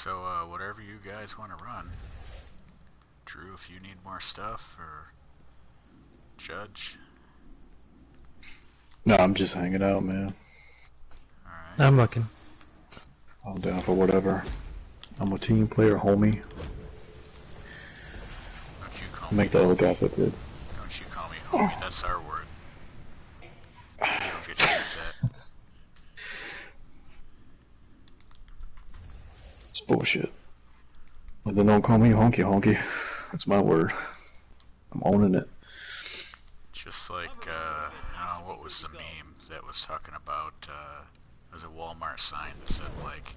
So, whatever you guys want to run. Drew, if you need more stuff, or Judge. No, I'm just hanging out, man. Alright. I'm looking. I'm down for whatever. I'm a team player, homie. Don't you call Make me the other guys look good. Don't you call me homie, that's our word. You don't get to use that. It's bullshit. And then don't call me honky honky. That's my word. I'm owning it. Just like, what was the meme that was talking about, there was a Walmart sign that said, like,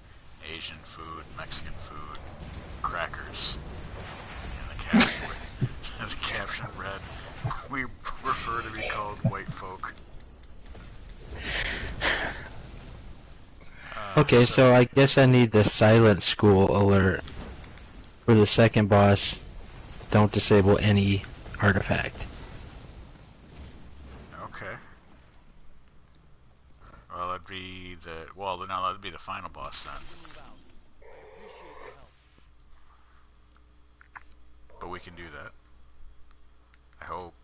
Asian food, Mexican food, crackers. And the caption read, we prefer to be called white folk. Okay, so I guess I need the silent school alert for the second boss. Don't disable any artifact. Okay. Well, that'd be that'd be the final boss then. But we can do that. I hope.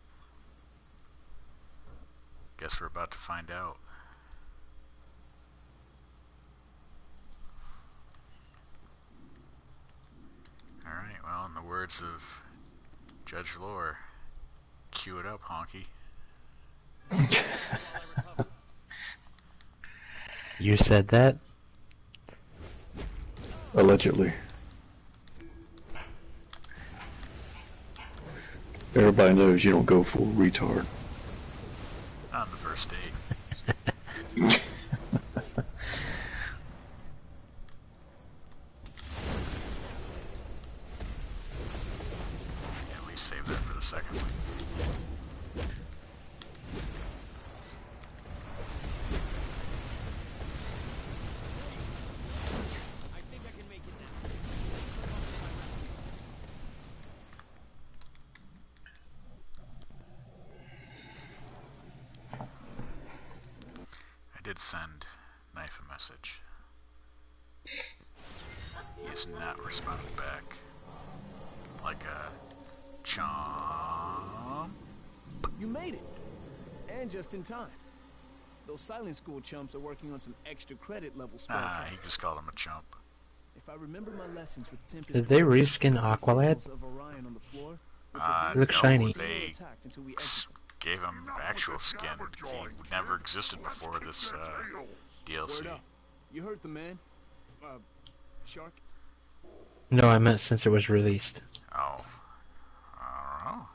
Guess we're about to find out. Alright, well, in the words of Judge Lore, cue it up, honky. You said that? Allegedly. Everybody knows you don't go full retard. Not on the first date. At least save that for the second one. I did send Knife a message. He has not responded back. Like a chomp. You made it! And just in time. Those silent school chumps are working on some extra credit level spellcasting. He just called him a chump. If I remember my lessons with Tempest, Did they reskin Aqualad? He looks shiny. They gave him actual skin. He never existed before this DLC. You heard the man? Shark? No, I meant since it was released. Oh. I don't know.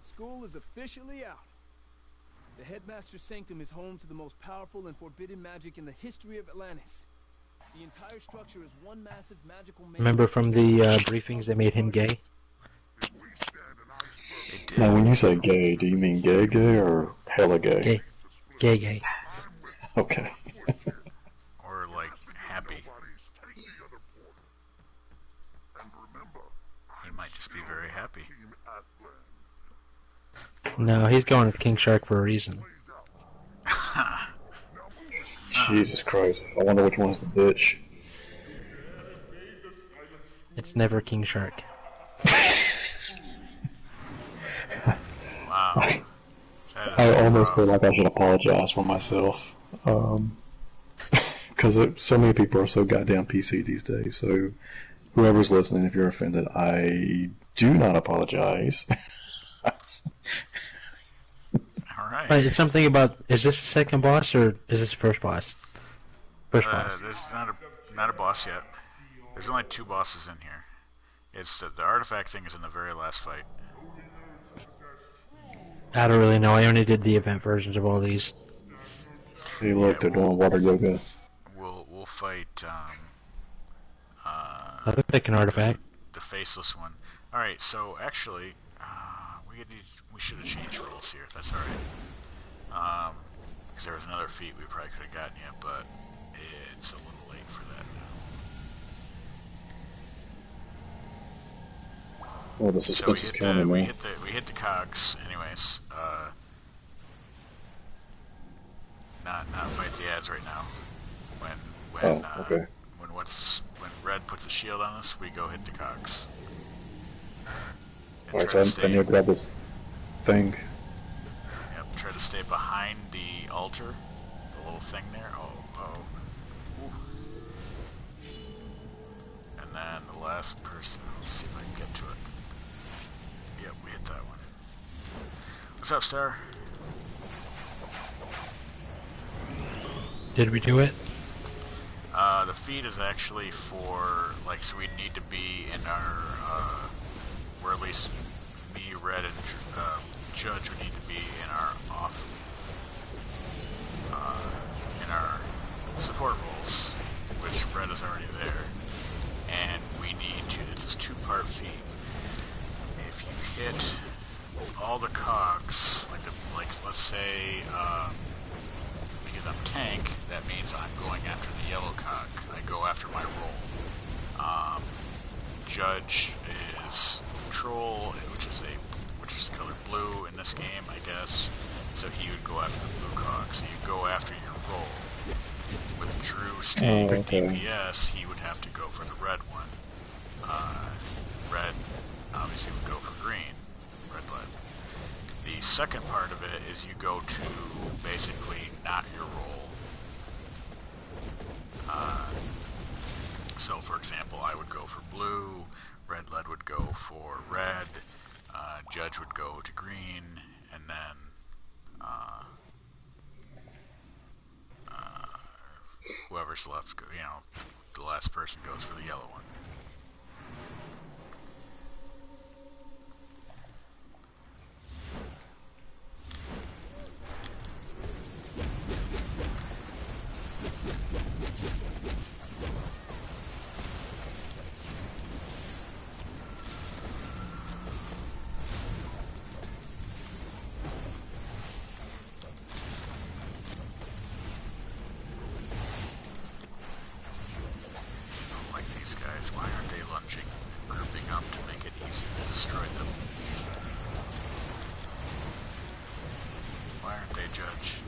School is officially out. The Headmaster's Sanctum is home to the most powerful and forbidden magic in the history of Atlantis. The entire structure is one massive magical... Remember from the briefings they made him gay? Now, when you say gay, do you mean gay or hella gay? Gay. Okay. Or, like, happy. He might just be very happy. No, he's going with King Shark for a reason. Jesus Christ. I wonder which one's the bitch. It's never King Shark. Wow. I almost feel like I should apologize for myself. Because so many people are so goddamn PC these days. So, whoever's listening, if you're offended, I do not apologize. Alright. Wait, it's something about, is this the second boss or is this the first boss? First boss. This is not a boss yet. There's only 2 bosses in here. It's the artifact thing is in the very last fight. I don't really know. I only did the event versions of all these. Hey, look, they're doing water yoga. We'll fight. That looks like an artifact. The faceless one. All right. So actually, we should have changed rules here. If that's all right. Because there was another feat we probably could have gotten yet, but it's a little late for that now. Oh, the So suspense is killing me, we man. hit the cogs. Anyways, not fight the ads right now. Oh, okay. When red puts a shield on us, we go hit the cogs. And Alright, try so I need to grab this thing. Yep, try to stay behind the altar, the little thing there. Ooh. And then the last person. Let's see if I can get to it. Yep, we hit that one. What's up, Star? Did we do it? The feed is actually for, like, so we need to be in our, or at least me, Red, and Judge would need to be in our in our support roles, which Red is already there, and we need to, it's a two-part feed. If you hit all the cogs, like let's say, because I'm tank, that means I'm going after the yellow cog. I go after my role. Judge is control, which is colored blue in this game, I guess. So he would go after the blue cog. So you go after your role. With Drew staying with DPS, he would have to go for the red one. Red obviously would go for green. Red led. The second part of it is you go to basically not your role. So for example, I would go for blue, Red led would go for red, Judge would go to green, and then whoever's left, the last person goes for the yellow one. Why aren't they lunging and grouping up to make it easier to destroy them? Why aren't they, Judge?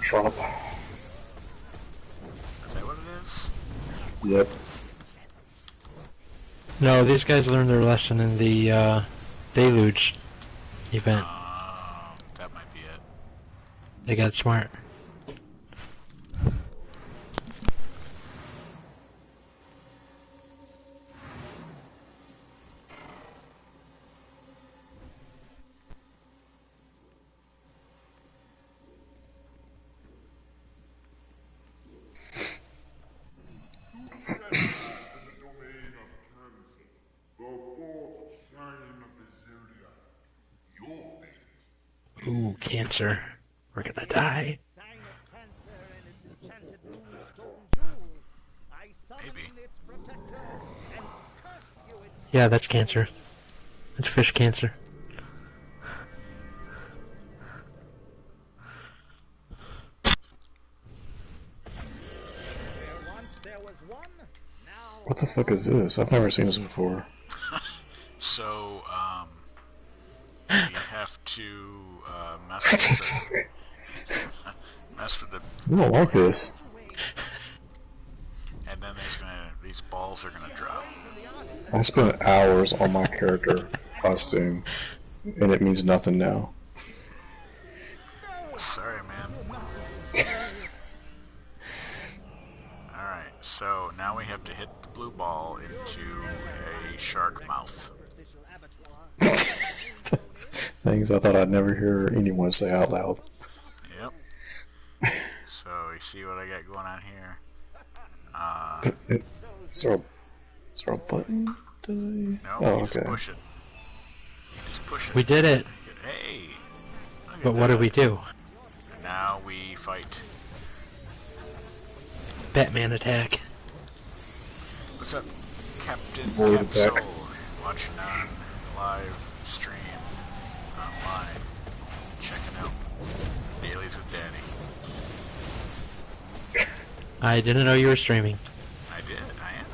Trump. Is that what it is? Yep. No, these guys learned their lesson in the Deluge event. That might be it. They got smart. Ooh, cancer. We're gonna die. Maybe. Yeah, that's cancer. It's fish cancer. What the fuck is this? I've never seen this before. So, you have to mess with the I don't like this. and then these balls are gonna drop. I spent hours on my character costume, and it means nothing now. Sorry, man. Alright, so now we have to hit the blue ball into a shark mouth. Things I thought I'd never hear anyone say out loud. Yep. So, you see what I got going on here? Is there a button? No, Oh, you just okay. push it. You just push it. We did it. Hey! Look at But what that. did we do? Now we fight. Batman attack. What's up, Captain Forward Capsule? attack. Watching on live stream online, checking out Dailies with Daddy. I didn't know you were streaming. I did, I am.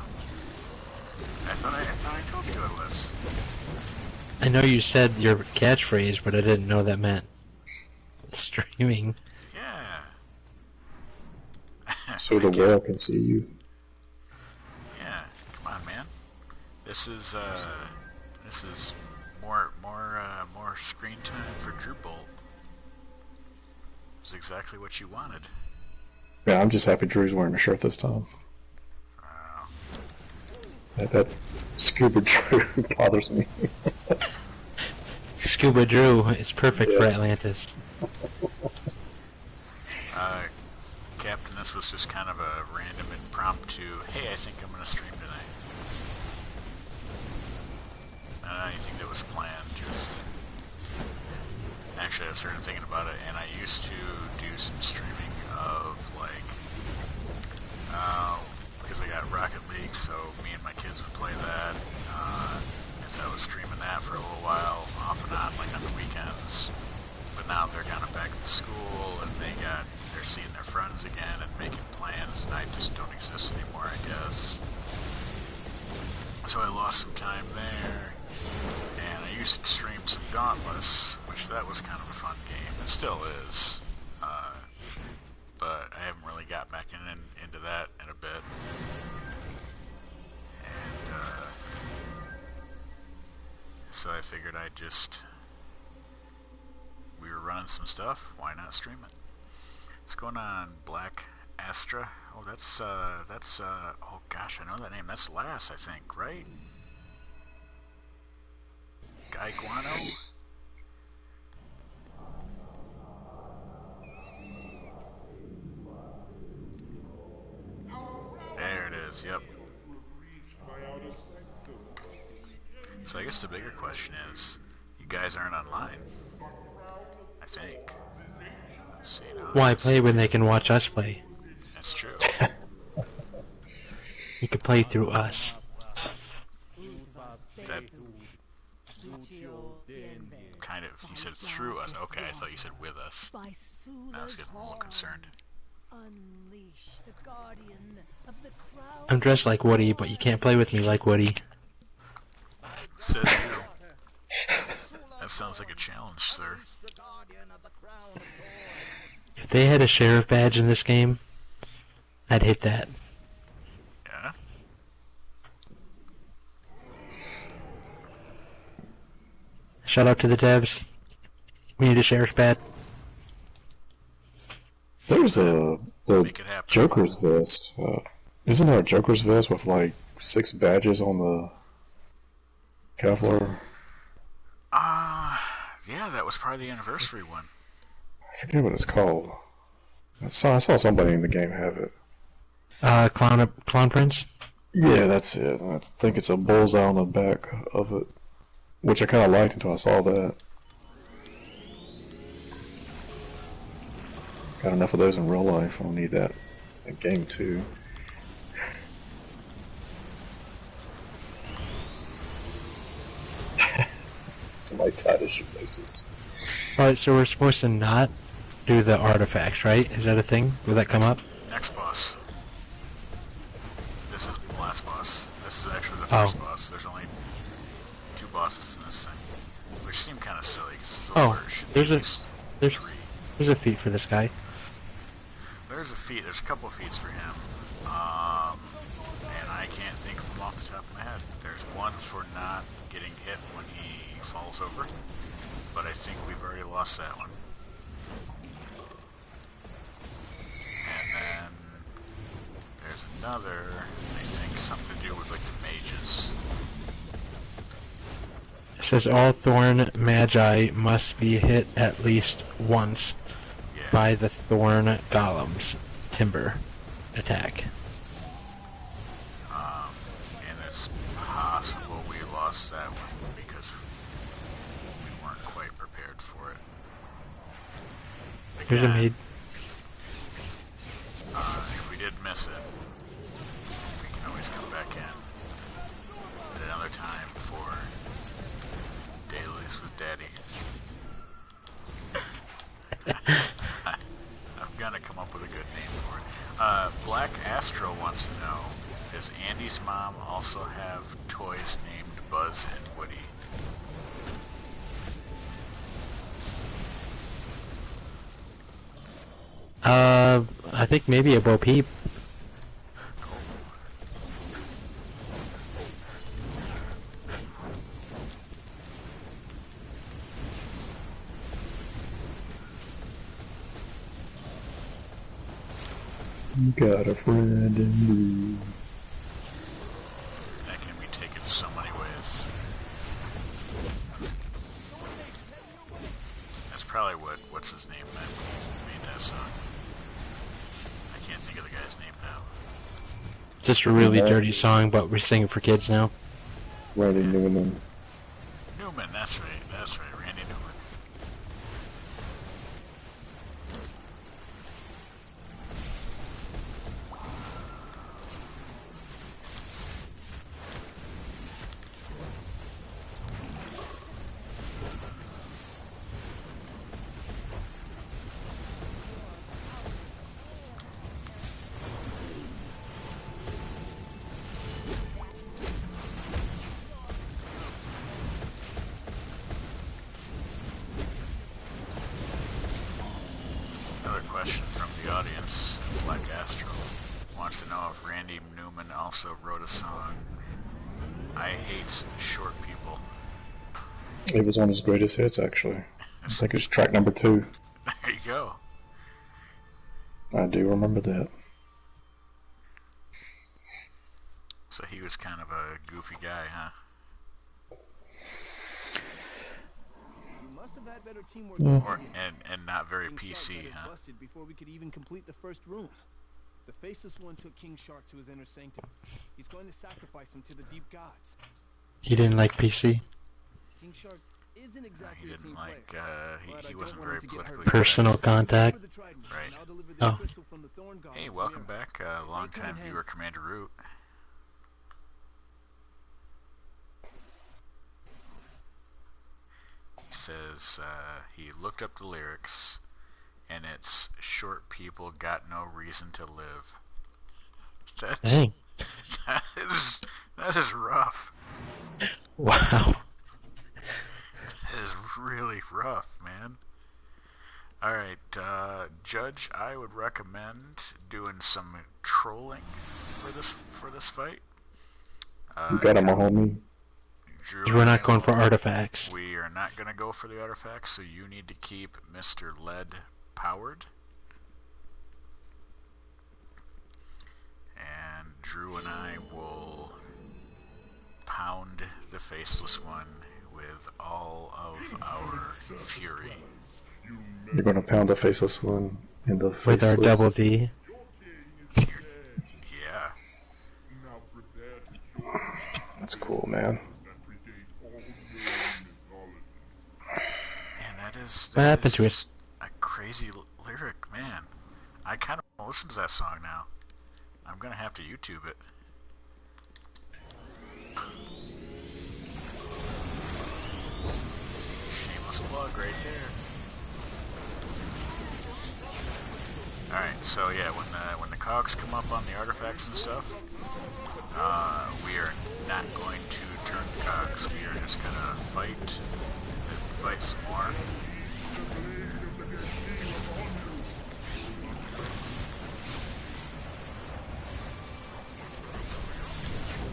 I know you said your catchphrase, but I didn't know that meant streaming. Yeah. So the world can see you. Yeah, come on, man. This is more screen time for Drupal. It's exactly what you wanted. Yeah, I'm just happy Drew's wearing a shirt this time. That Scuba Drew bothers me. Scuba Drew is perfect for Atlantis. Captain, this was just kind of a random impromptu, hey, I think I'm going to stream tonight. Not anything that was planned, just... Actually, I started thinking about it, and I used to do some streaming of, like... because we got Rocket League, so me and my kids would play that. And so I was streaming that for a little while, off and on, like on the weekends. But now they're kind of back to school, and they're seeing their friends again and making plans, and I just don't exist anymore, I guess. So I lost some time there, and I used to stream some Dauntless, which that was kind of a fun game. It still is. But I haven't really got back into that in a bit. And so I figured we were running some stuff, why not stream it? What's going on, Black Astra? Oh, that's oh gosh, I know that name. That's Lass, I think, right? Guy Guano? There it is, yep. So I guess the bigger question is, you guys aren't online, I think. Let's see. Why play when they can watch us play? That's true. You can play through us. That kind of, you said through us. Okay, I thought you said with us. I was getting a little concerned. I'm dressed like Woody, but you can't play with me like Woody. Says you. That sounds like a challenge, sir. If they had a sheriff badge in this game, I'd hit that. Yeah? Shout out to the devs. We need a sheriff's badge. There's the Joker's vest. Isn't there a Joker's vest with like 6 badges on the Kevlar? Yeah, that was probably the anniversary one. I forget what it's called. I saw somebody in the game have it. Clown Prince? Yeah, that's it. I think it's a bullseye on the back of it, which I kind of liked until I saw that. Got enough of those in real life. I don't need that in game too. Somebody tied his shoelaces. Alright, so we're supposed to not do the artifacts, right? Is that a thing? Will that come up? Next boss. This isn't the last boss. This is actually the first boss. There's only 2 bosses in this thing, which seem kind of silly because it's a large. There's a feat for this guy. There's a feat. There's a couple of feats for him, and I can't think of them off the top of my head. There's one for not getting hit when he falls over, but I think we've already lost that one. And then there's another, I think something to do with like the mages. It says all Thorn Magi must be hit at least once by the Thorn Golem's Timber attack. And it's possible we lost that one because we weren't quite prepared for it. Here's a maid. If we did miss it, we can always come back in at another time for Dailies with Daddy. I'm gonna come up with a good name for it. Black Astro wants to know, does Andy's mom also have toys named Buzz and Woody? think maybe a Bo Peep. Got a friend in me. That can be taken so many ways. That's probably what's his name made that song. I can't think of the guy's name now. Just a really dirty song, but we're singing for kids now. Randy Newman. Newman, that's right, Randy Newman. Question from the audience. Black Astro wants to know if Randy Newman also wrote a song, I Hate Short People. It was on his greatest hits, actually. I think it's track number 2. There you go. I do remember that. So he was kind of a goofy guy, huh? Must have had better teamwork And not very PC, huh? Busted before we could even complete the first room. The faceless one took King Shark to his inner sanctum. He's going to sacrifice him to the deep gods. He didn't like PC. King Shark isn't exactly He didn't like, he but wasn't I don't very want him to get politically hurt. Personal contact. Right. Oh. Hey, welcome back, long-time viewer, Commander Root. He says, he looked up the lyrics, and it's short people got no reason to live. Dang. That is rough. Wow. That is really rough, man. Alright, Judge, I would recommend doing some trolling for this fight. You got him, my homie. Drew, We're not going for artifacts. We are not going to go for the artifacts, so you need to keep Mr. Lead powered. And Drew and I will pound the Faceless One with all of our fury. You're gonna pound the Faceless One in the With our double D. Yeah. That's cool, man. And that is just a crazy lyric, man. I kind of want to listen to that song now. I'm gonna have to YouTube it. See, shameless plug right there. Alright, so yeah, when the cogs come up on the artifacts and stuff, we are not going to turn the cogs. We are just gonna fight some more.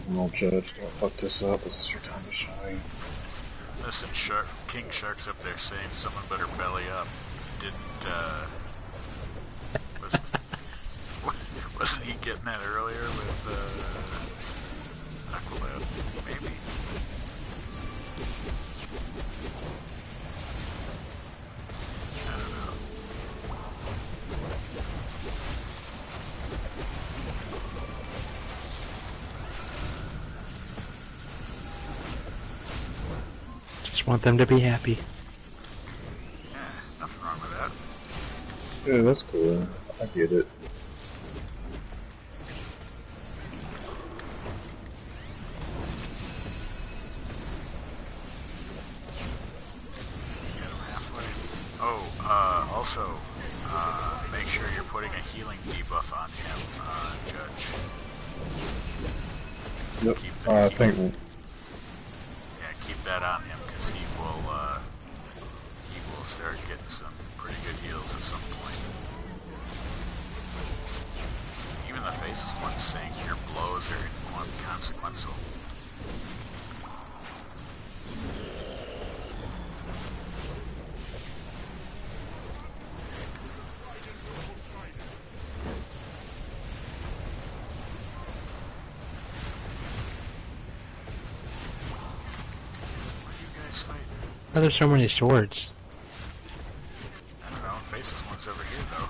No, Judge, don't fuck this up. This is your time to shine. Listen, King Shark's up there saying someone better belly up. Wasn't he getting that earlier with Aqualad? Maybe. I don't know. Just want them to be happy. Yeah, nothing wrong with that. Yeah, that's cool. I get it. Get him halfway. Oh, also, make sure you're putting a healing debuff on him, Judge. Yep. Keep Thank keep that on him, because he will start getting some pretty good heals at some point. even the faces one saying your blows are inconsequential. Why are there so many swords? I don't know, faces one's over here though.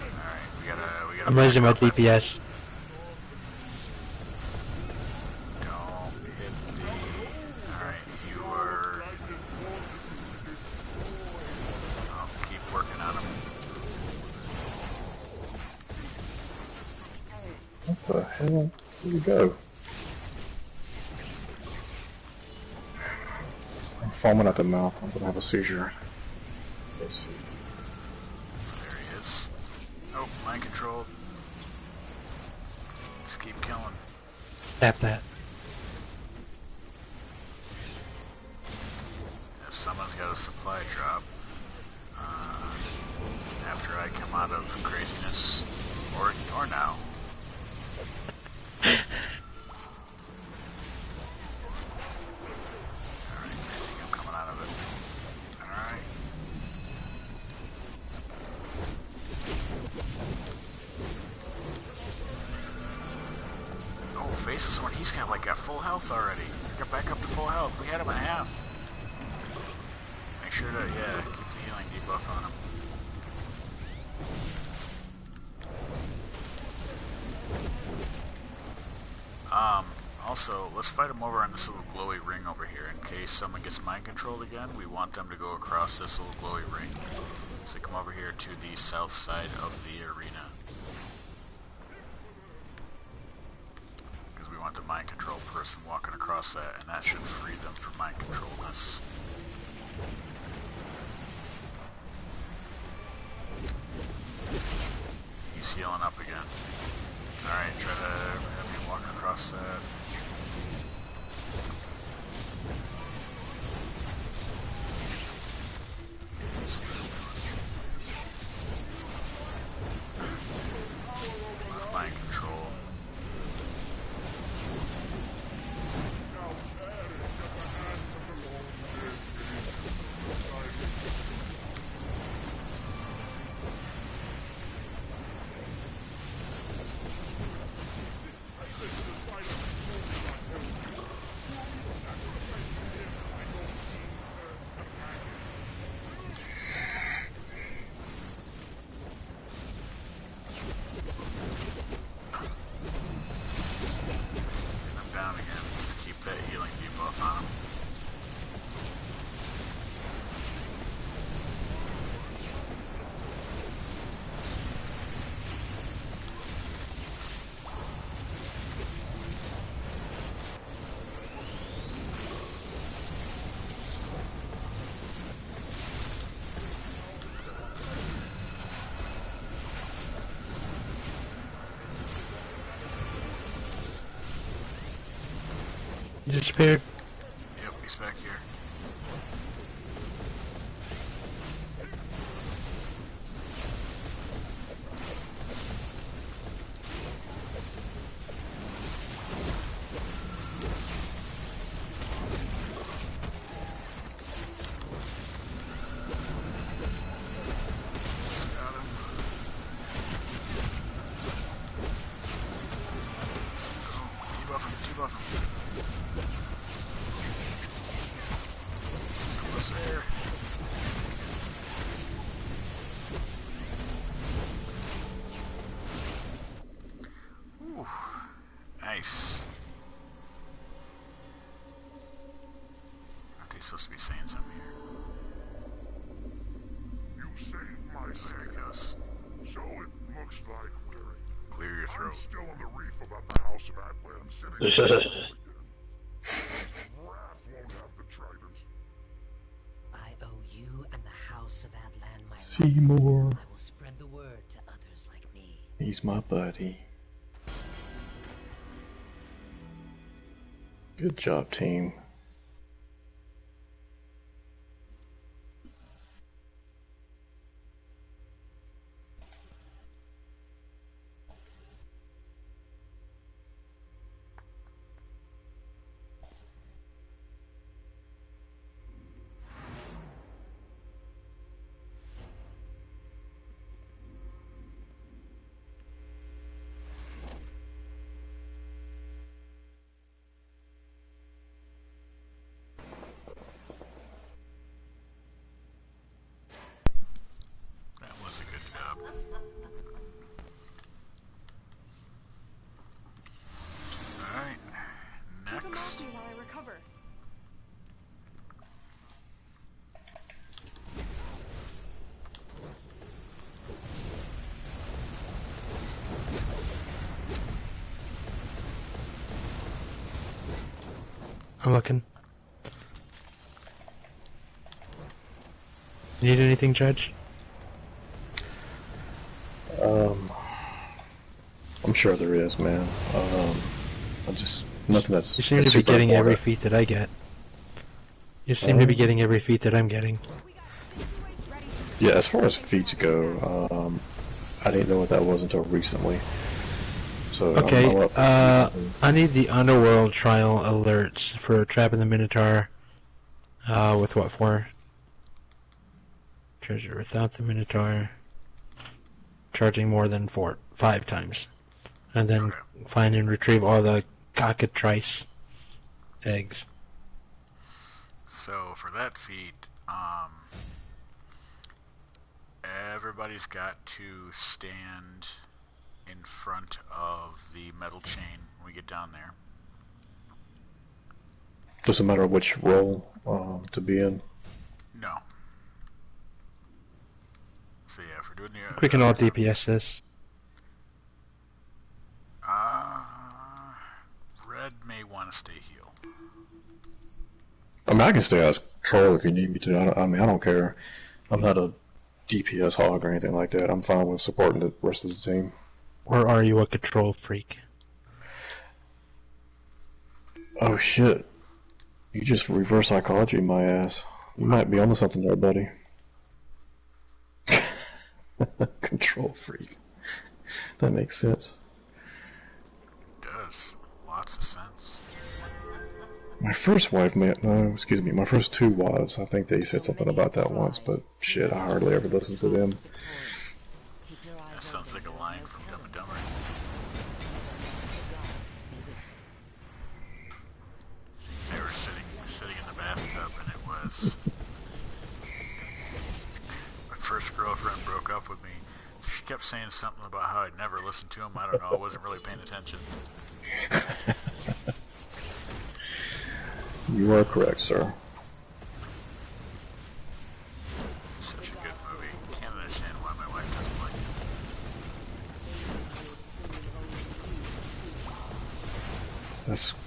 Alright, we gotta I'm raising my DPS. Don't hit the... Alright, you are... I'll keep working on him. What the hell? Where'd he go? I'm foaming at the mouth. I'm gonna have a seizure. Let's see. There he is. Oh, mind control. Just keep killing. Tap that. If someone's got a supply drop, after I come out of craziness, or now. Alright, I think I'm coming out of it. Alright. Oh, Faceless One, he's got like a full health already. Got back up to full health. We had him at half. Make sure to, yeah, keep the healing debuff on him. Also, let's fight them over on this little glowy ring over here. In case someone gets mind controlled again, we want them to go across this little glowy ring. So come over here to the south side of the arena. Because we want the mind control person walking across that, and that should free them from mind controlness. He's healing up again. Alright, try to have me walk across that. Mind control. He disappeared. Yep, he's back here. Just got him. Oh, debuff him, debuff him. There. Ooh, nice. Aren't they supposed to be saying something here? You saved my There he goes. So it looks like we're... Clear your throat. I'm still on the reef about the House of Atlan sitting again. Wrath won't have the trident. I owe you and the House of Atlan my Seymour. life. I will spread the word to others like me. He's my buddy. Good job, team. I'm looking. Need anything, Judge? I'm sure there is, man. I just nothing that's. You seem that's to be super getting every important. feat that I get. You seem to be getting every feat that I'm getting. Yeah, as far as feats go, I didn't know what that was until recently. So Okay, I'm up for I need the Underworld trial alerts for trapping the Minotaur. With what for? Treasure without the Minotaur. Charging more than 5 times. And then Okay. find and retrieve all the cockatrice eggs. So for that feat, everybody's got to stand in front of the metal chain when we get down there. Doesn't matter which role to be in. No. So yeah, if we're doing the We can all DPS this. Red may want to stay heal. I mean, I can stay as troll if you need me to. I mean, I don't care. I'm not a DPS hog or anything like that. I'm fine with supporting the rest of the team. Or are you a control freak? Oh shit! You just reverse psychology my ass. You might be onto something there, buddy. Control freak. That makes sense. It does. Lots of sense. My first wife my first 2 wives, I think they said something about that once, but shit, I hardly ever listened to them. That sounds like a line from Dumb and Dumber. They were sitting in the bathtub, and it was my first girlfriend broke up with me. She kept saying something about how I'd never listened to him. I don't know. I wasn't really paying attention. You are correct, sir. Such a good movie. Can't understand why my wife doesn't like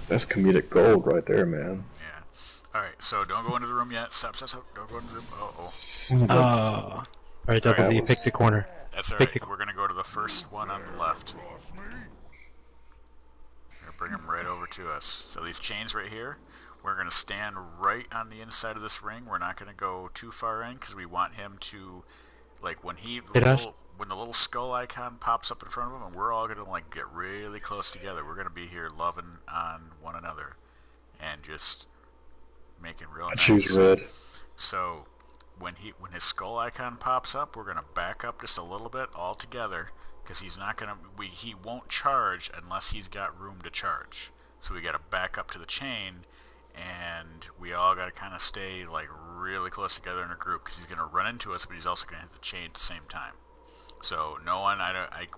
That's comedic gold right there, man. it. Yeah. Alright, so don't go into the room yet. Stop. Don't go into the room. Oh. Alright, Double Alright, D, let's- pick the corner. That's Pick alright. the- We're gonna go to the first one on the left. We're gonna bring them right over to us. So these chains right here, we're gonna stand right on the inside of this ring. We're not gonna go too far in because we want him to, like, when the little skull icon pops up in front of him, and we're all gonna like get really close together. We're gonna be here loving on one another and just making real I nice. choose red. So when his skull icon pops up, we're gonna back up just a little bit all together because he won't charge unless he's got room to charge. So we gotta back up to the chain, and we all gotta kind of stay like really close together in a group because he's gonna run into us, but he's also gonna hit the chain at the same time. So no one, it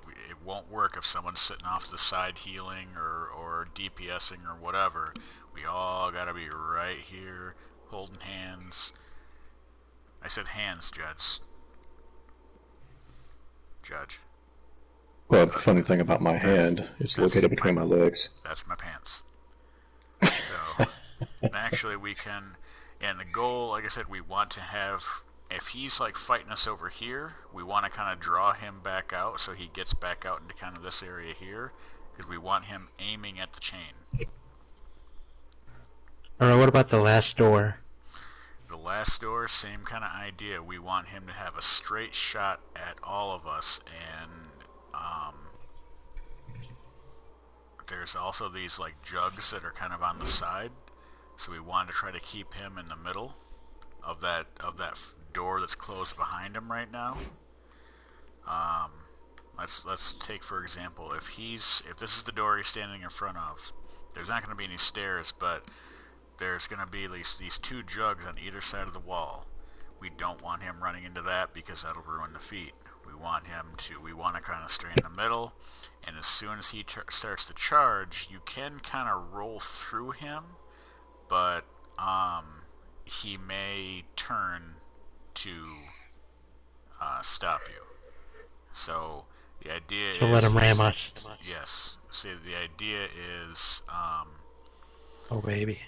won't work if someone's sitting off to the side healing or DPSing or whatever. We all gotta be right here, holding hands. I said hands, Judge. Well, the funny thing about my hand, it's located between my legs. That's my pants. So, actually we can, and the goal, like I said, we want to have, if he's like fighting us over here, we want to kind of draw him back out so he gets back out into kind of this area here, because we want him aiming at the chain. Alright, what about the last door? The last door, same kind of idea. We want him to have a straight shot at all of us, and there's also these like jugs that are kind of on the side, so we want to try to keep him in the middle of that door that's closed behind him right now. Let's take for example, if this is the door he's standing in front of, there's not going to be any stairs, but there's going to be at least these 2 jugs on either side of the wall. We don't want him running into that because that'll ruin the feat. We want to kind of stay in the middle, and as soon as he starts to charge, you can kind of roll through him, but he may turn to stop you. So the idea is... So let him ram us. Yes. See, the idea is... Oh, baby.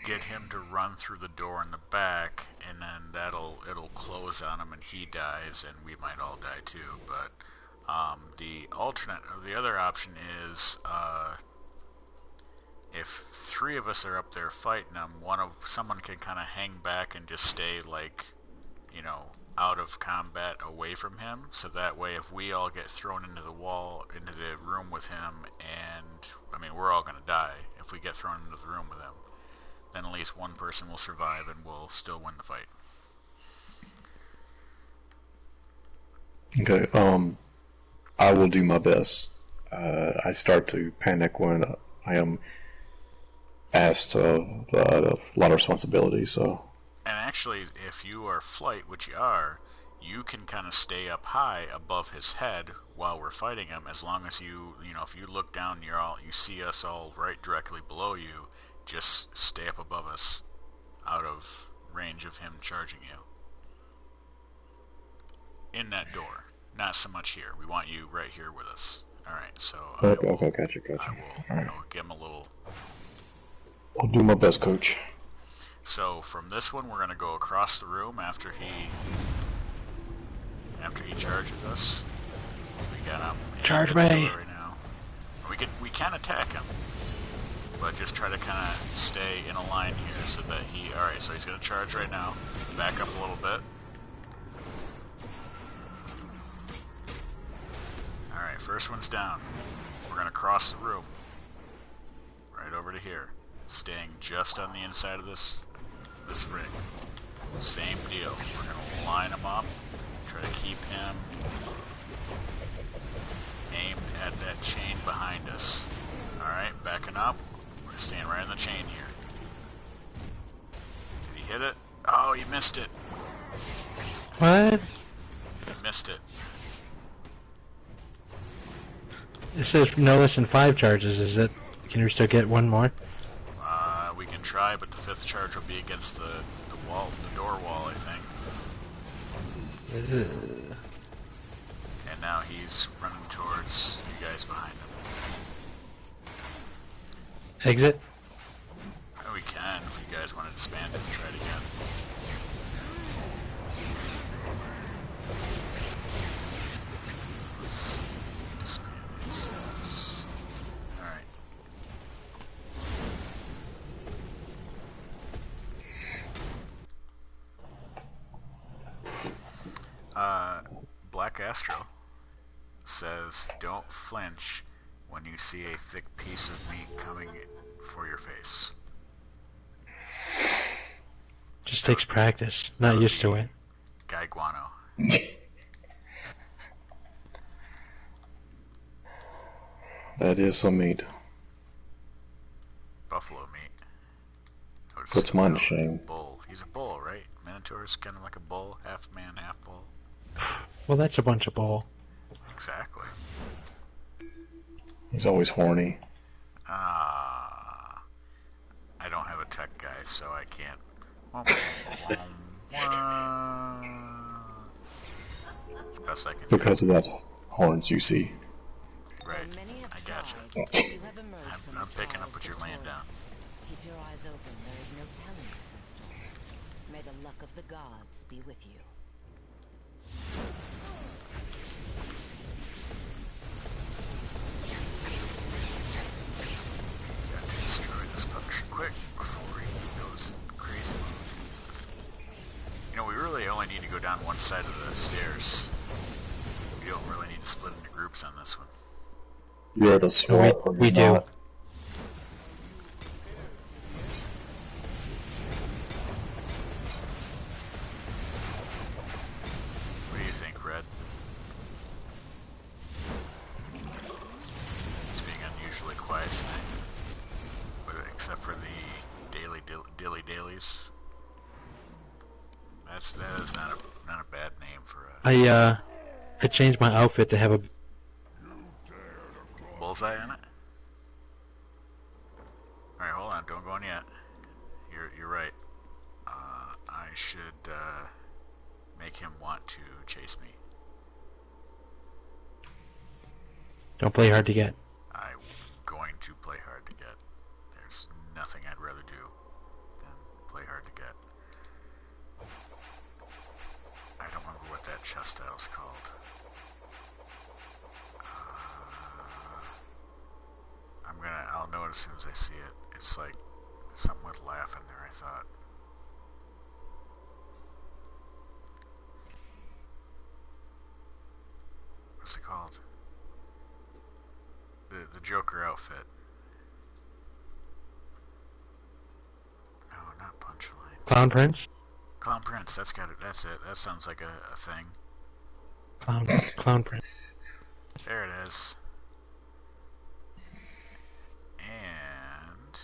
get him to run through the door in the back, and then it'll close on him and he dies, and we might all die too. But the other option is if three of us are up there fighting him, someone can kind of hang back and just stay out of combat away from him, so that way if we all get thrown into the room with him, and I mean we're all gonna die if we get thrown into the room with him, then at least one person will survive and we'll still win the fight. Okay, I will do my best. I start to panic when I am asked a lot of responsibility, so... And actually, if you are flight, which you are, you can kind of stay up high above his head while we're fighting him, as long as if you look down, you see us all right directly below you, just stay up above us, out of range of him charging you. In that door. Not so much here. We want you right here with us. Alright, so Okay, gotcha. I will give him a little... I'll do my best, Coach. So from this one, we're going to go across the room after he charges us. So we got him Charge me right now. We can attack him, but just try to kind of stay in a line here so that alright, so he's going to charge right now. Back up a little bit. Alright, first one's down. We're going to cross the room. Right over to here. Staying just on the inside of this ring. Same deal. We're going to line him up. Try to keep him aimed at that chain behind us. Alright, backing up. We're staying right in the chain here. Did he hit it? Oh, he missed it. What? He missed it. It says no less than 5 charges, is it? Can you still get one more? We can try, but the 5th charge will be against the door wall, I think. And now he's running towards you guys behind him. Exit? We can, if you guys want to expand it and try it again. Let's expand these. Alright. Black Astro says, don't flinch when you see a thick piece of meat coming for your face. Just takes practice. Not used to it. Guy Guano. That is some meat. Buffalo meat. Puts mine to shame. Bull. He's a bull, right? Minotaur is kind of like a bull, half man, half bull. Well, that's a bunch of bull. Exactly. He's always horny. I don't have a tech guy, so I can't. It's the best I can do. Because of that horns you see. Right. I gotcha. I'm picking up what you're laying down. Keep your eyes open. There is no telling what's in store. May the luck of the gods be with you. Got to destroy this publisher quick before he goes crazy mode. We really only need to go down one side of the stairs. We don't really need to split into groups on this one. You're the swamp. We do. What do you think, Red? It's being unusually quiet tonight, but except for the dailies. That is not a bad name for a I changed my outfit to have a bullseye on it. All right, hold on, don't go on yet. You're right. I should make him want to chase me. Don't play hard to get. I'm going to play hard to get. There's I'll know it as soon as I see it. It's like something with laugh in there, I thought. What's it called? The Joker outfit. No, not Punchline. Clown Prince? Clown Prince, that's got it. That's it. That sounds like a thing. Clown Prince. There it is. And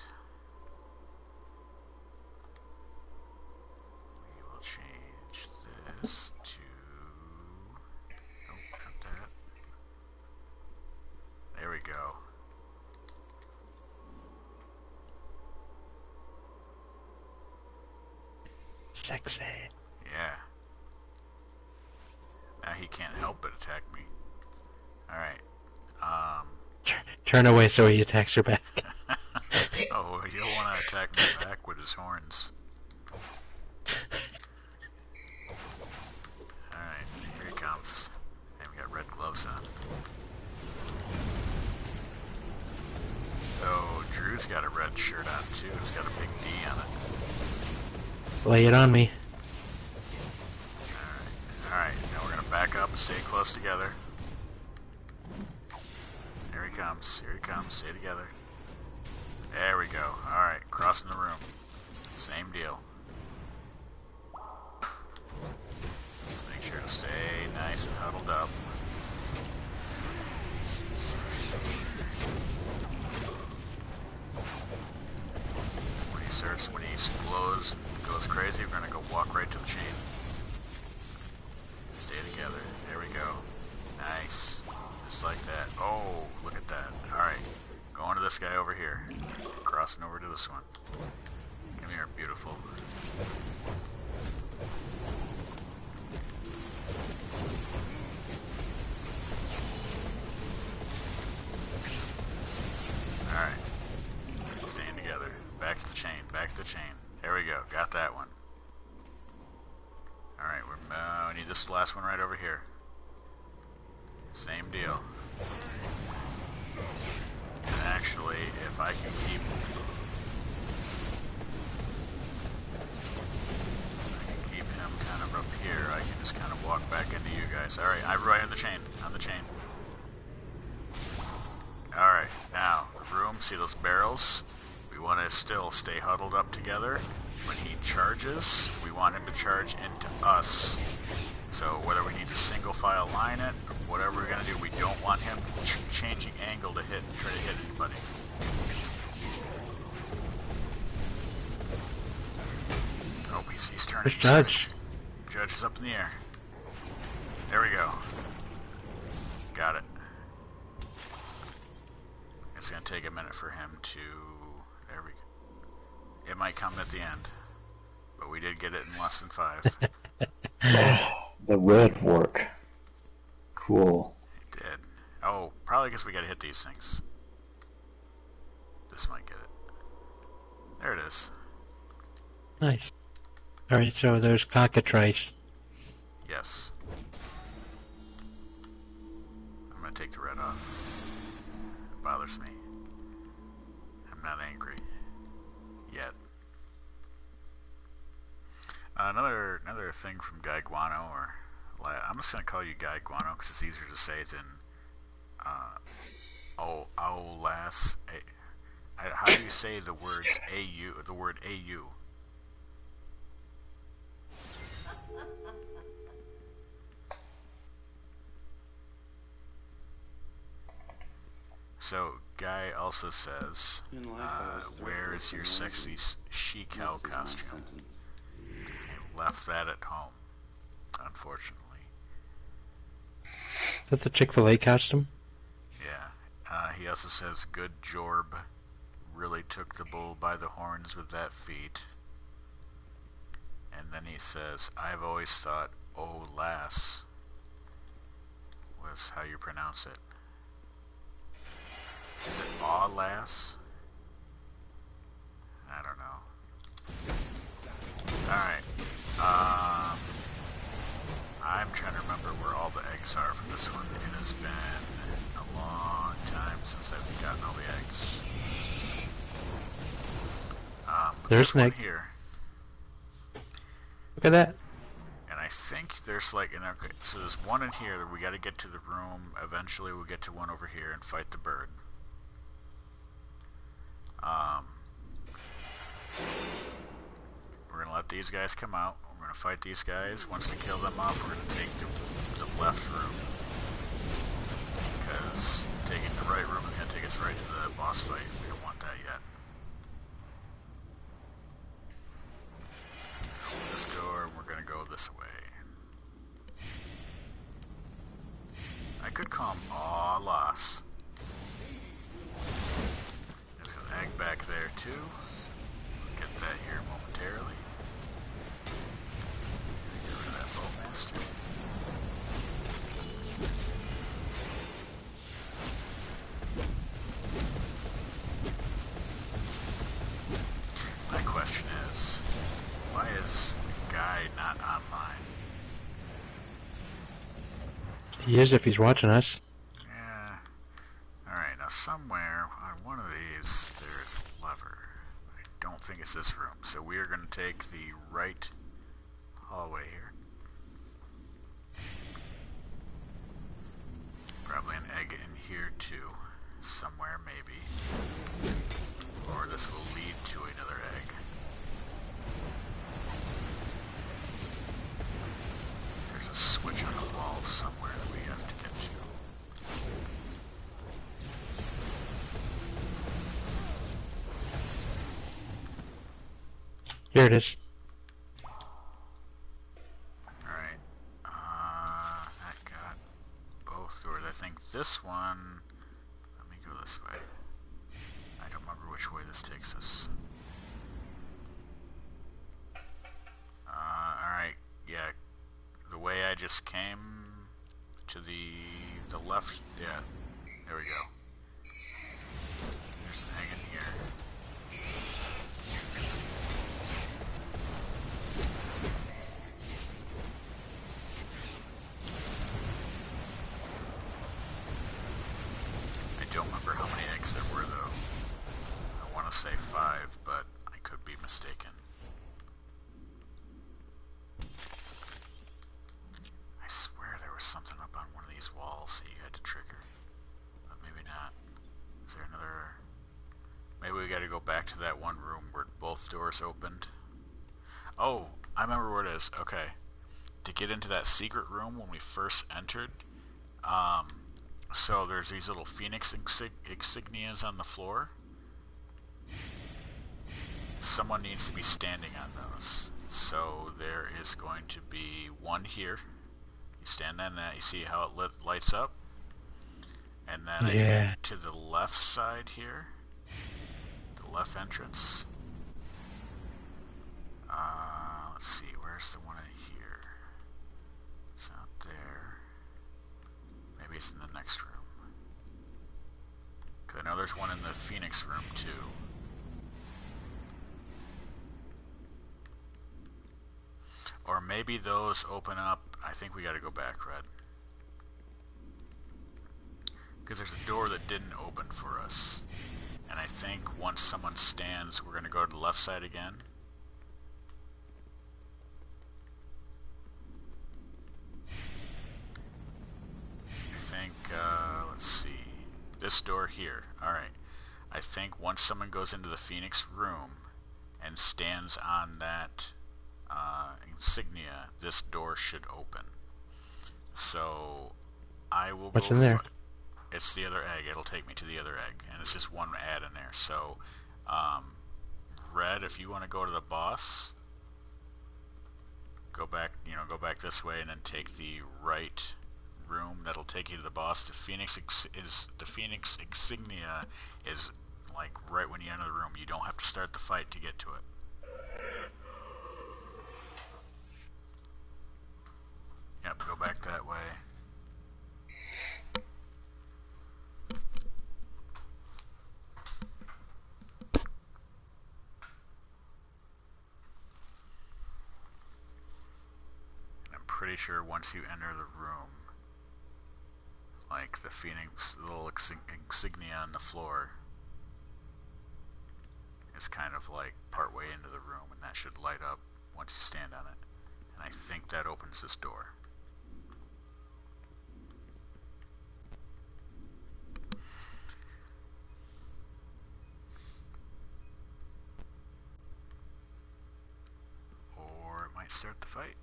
we will change this to... Nope, not that. There we go. Sexy. Yeah. Now he can't help but attack me. Alright. Turn away so he attacks her back. Oh, he'll want to attack me back with his horns. Alright, here he comes. And we got red gloves on. Oh, Drew's got a red shirt on too. It's got a big D on it. Lay it on me. Alright, now we're gonna back up and stay close together. Here he comes, stay together. There we go. Alright, crossing the room. Same deal. Just make sure to stay nice and huddled up. When he explodes, goes crazy, we're gonna go walk right to the chain. Stay together. There we go. Nice. Just like that. Oh, look at that. Alright. Going to this guy over here. Crossing over to this one. Come here, beautiful. Alright. Staying together. Back to the chain. Back to the chain. There we go. Got that one. Alright, we need this last one right over here. Same deal. And actually, if I can keep him kind of up here, I can just kind of walk back into you guys. Alright, I'm right on the chain. Alright, now, the room, see those barrels? We want to still stay huddled up together. When he charges, we want him to charge into us. So whether we need to single file line it, or whatever we're going to do, we don't want him changing angle to try to hit anybody. Oh, he's turning. Where's Judge? Judge is up in the air. There we go. Got it. It's going to take a minute for him to... There we go. It might come at the end, but we did get it in less than 5. Oh, the red work. Cool. It did. Oh, probably because we got to hit these things. This might get it. There it is. Nice. Alright, so there's cockatrice. Yes. I'm going to take the red off. It bothers me. I'm not angry. Yet. Another thing from Guy Guano, or I'm just going to call you Guy Guano because it's easier to say than Aulas. How do you say the words AU? The word AU. So, Guy also says, where is your sexy she-cow costume? He left that at home, unfortunately. That's the Chick-fil-A costume? Yeah. He also says, good Jorb really took the bull by the horns with that feat. And then he says, I've always thought, oh lass, was how you pronounce it. Is it aw lass? I don't know. Alright. I'm trying to remember where all the eggs are for this one. It has been a long time since I've gotten all the eggs. There's one Nick. here. Look at that. And I think there's like, okay, so there's one in here that we got to get to the room. Eventually we'll get to one over here and fight the bird. We're gonna let these guys come out. We're gonna fight these guys. Once we kill them off, we're gonna take the left room. Because taking the right room is gonna take us right to the boss fight. We don't want that yet. Open this door, and we're gonna go this way. I could call them all loss. There's an egg back there too. We'll get that here momentarily. Get rid of that bowmaster. My question is, why is the guy not online? He is if he's watching us. Yeah. Alright, now somewhere on one of these there's a lever. I don't think it's this room. So we are going to take the right hallway here. Probably an egg in here too. Somewhere maybe. Or this will lead to another egg. There's a switch on the wall somewhere that we have to get to. Here it is. Alright. That got both doors. I think this one... Let me go this way. I don't remember which way this takes us. Alright. Yeah. The way I just came to the left. Yeah. There we go. There's an egg in here. I don't remember how many eggs there were though. I want to say 5, but I could be mistaken. I swear there was something up on one of these walls that you had to trigger. But maybe not. Is there another... Maybe we gotta go back to that one room where both doors opened. Oh, I remember where it is. Okay. To get into that secret room when we first entered, so there's these little phoenix insignias on the floor. Someone needs to be standing on those. So there is going to be one here. You stand on that, you see how it lights up? And then I think to the left side here, the left entrance. Let's see, where's the one in here? It's not there. Maybe it's in the next room. Because I know there's one in the Phoenix room too. Or maybe those open up. I think we gotta go back, Red. Because there's a door that didn't open for us. And I think once someone stands, we're gonna go to the left side again. I think, let's see. This door here. Alright. I think once someone goes into the Phoenix room and stands on that insignia, this door should open. So I will What's go in there? It's the other egg. It'll take me to the other egg, and it's just one ad in there. So Red, if you want to go to the boss, go back, go back this way and then take the right room. That'll take you to the boss. The Phoenix insignia is like right when you enter the room. You don't have to start the fight to get to it. Yep, go back that way. I'm pretty sure once you enter the room, like the Phoenix little insignia on the floor, is kind of like part way into the room, and that should light up once you stand on it. And I think that opens this door. Or it might start the fight.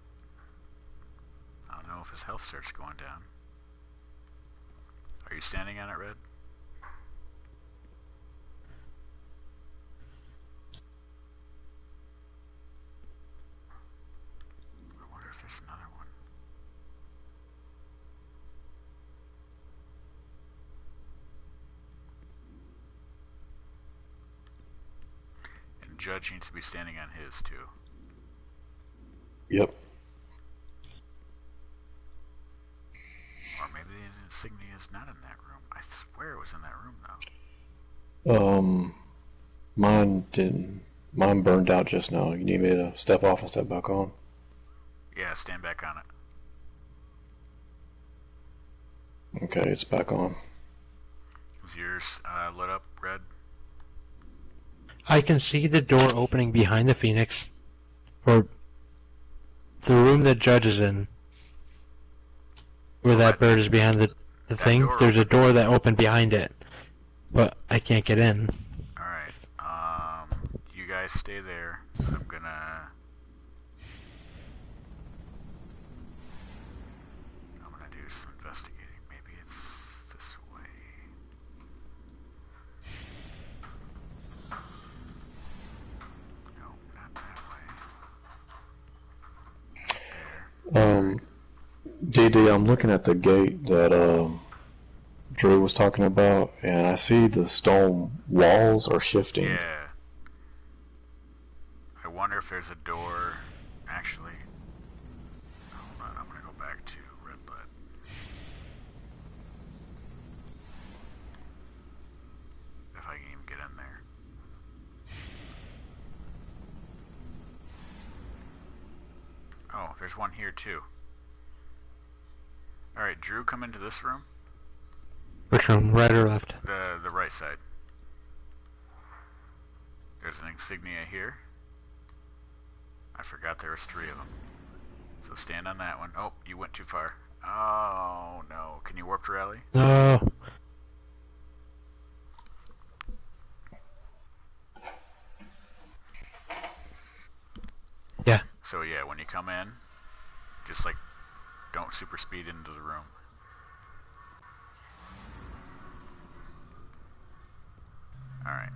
I don't know if his health starts going down. Are you standing on it, Red? I wonder if there's another one. And Judge needs to be standing on his, too. Yep. Or maybe the insignia is not in that room. I swear it was in that room, though. Mine didn't. Mine burned out just now. You need me to step off and step back on? Yeah, stand back on it. Okay, it's back on. Is yours lit up, Red? I can see the door opening behind the Phoenix, or the room that Judge is in, where that bird is behind the thing. There's a door that opened behind it, but I can't get in. Alright, you guys stay there. I'm gonna do some investigating. Maybe it's this way. No, not that way. There. DD, I'm looking at the gate that Drew was talking about, and I see the stone walls are shifting. Yeah. I wonder if there's a door. Actually, hold on, I'm gonna go back to red light. If I can even get in there. Oh, there's one here too. Alright, Drew, come into this room. Which room, right or left? The right side. There's an insignia here. I forgot there was 3 of them. So stand on that one. Oh, you went too far. Oh, no. Can you warp to rally? No. Yeah. So yeah, when you come in, just like, don't super speed into the room. Alright.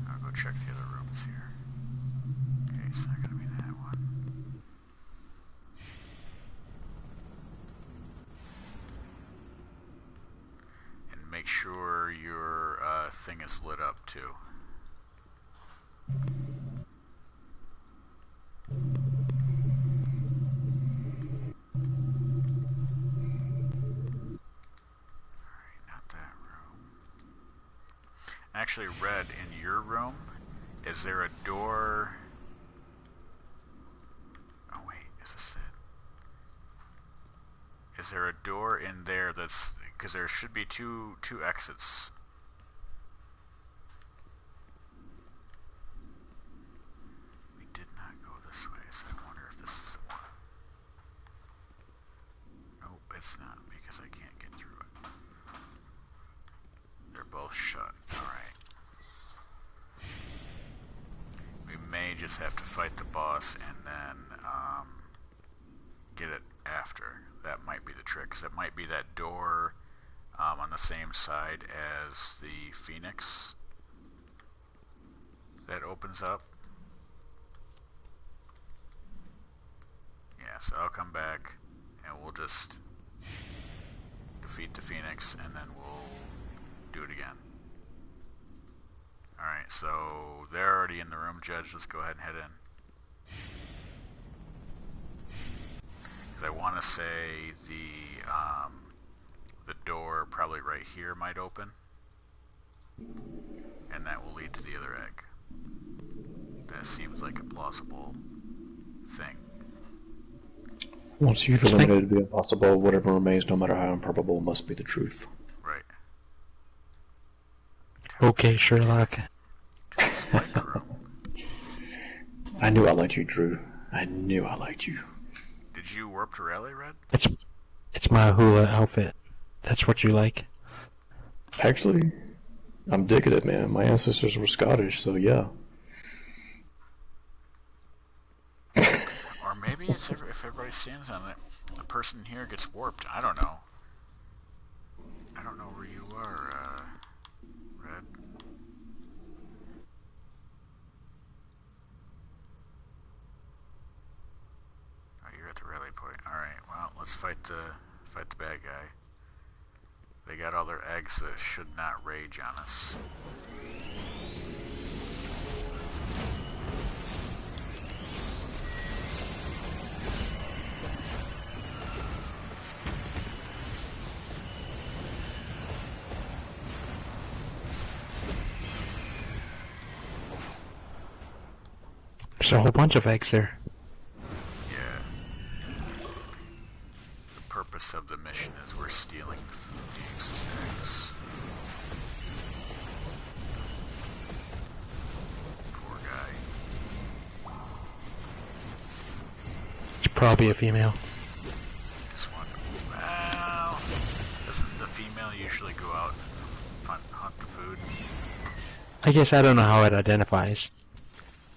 I'll go check the other rooms here. Okay, it's not gonna be that one. And make sure your thing is lit up too. Actually, Red, in your room, is there a door? Oh wait, is this it? Is there a door in there that's, because there should be two exits. We did not go this way, so I wonder if this is the one. Nope, it's not, because I can't get through it. They're both shut. Alright. We may just have to fight the boss and then get it after. That might be the trick, because it might be that door on the same side as the Phoenix that opens up. Yeah, so I'll come back and we'll just defeat the Phoenix and then we'll do it again. Alright, so they're already in the room, Judge. Let's go ahead and head in. Because I want to say the door probably right here might open. And that will lead to the other egg. That seems like a plausible thing. Once you've eliminated the impossible, whatever remains, no matter how improbable, must be the truth. Right. Okay, Sherlock. To the spike room. I knew I liked you, Drew. I knew I liked you. Did you warp to Rally, Red? It's my hula outfit. That's what you like. Actually, I'm digging it, man. My ancestors were Scottish, so yeah. Or maybe it's if everybody stands on it, the person here gets warped. I don't know. I don't know where you are, Red. Oh, you're at the rally point. Alright, well, let's fight the bad guy. They got all their eggs that should not rage on us. There's a whole bunch of eggs there. Yeah. The purpose of the mission is we're stealing the eggs. Poor guy. It's probably a female. Just one. Well, doesn't the female usually go out and hunt the food? I guess I don't know how it identifies.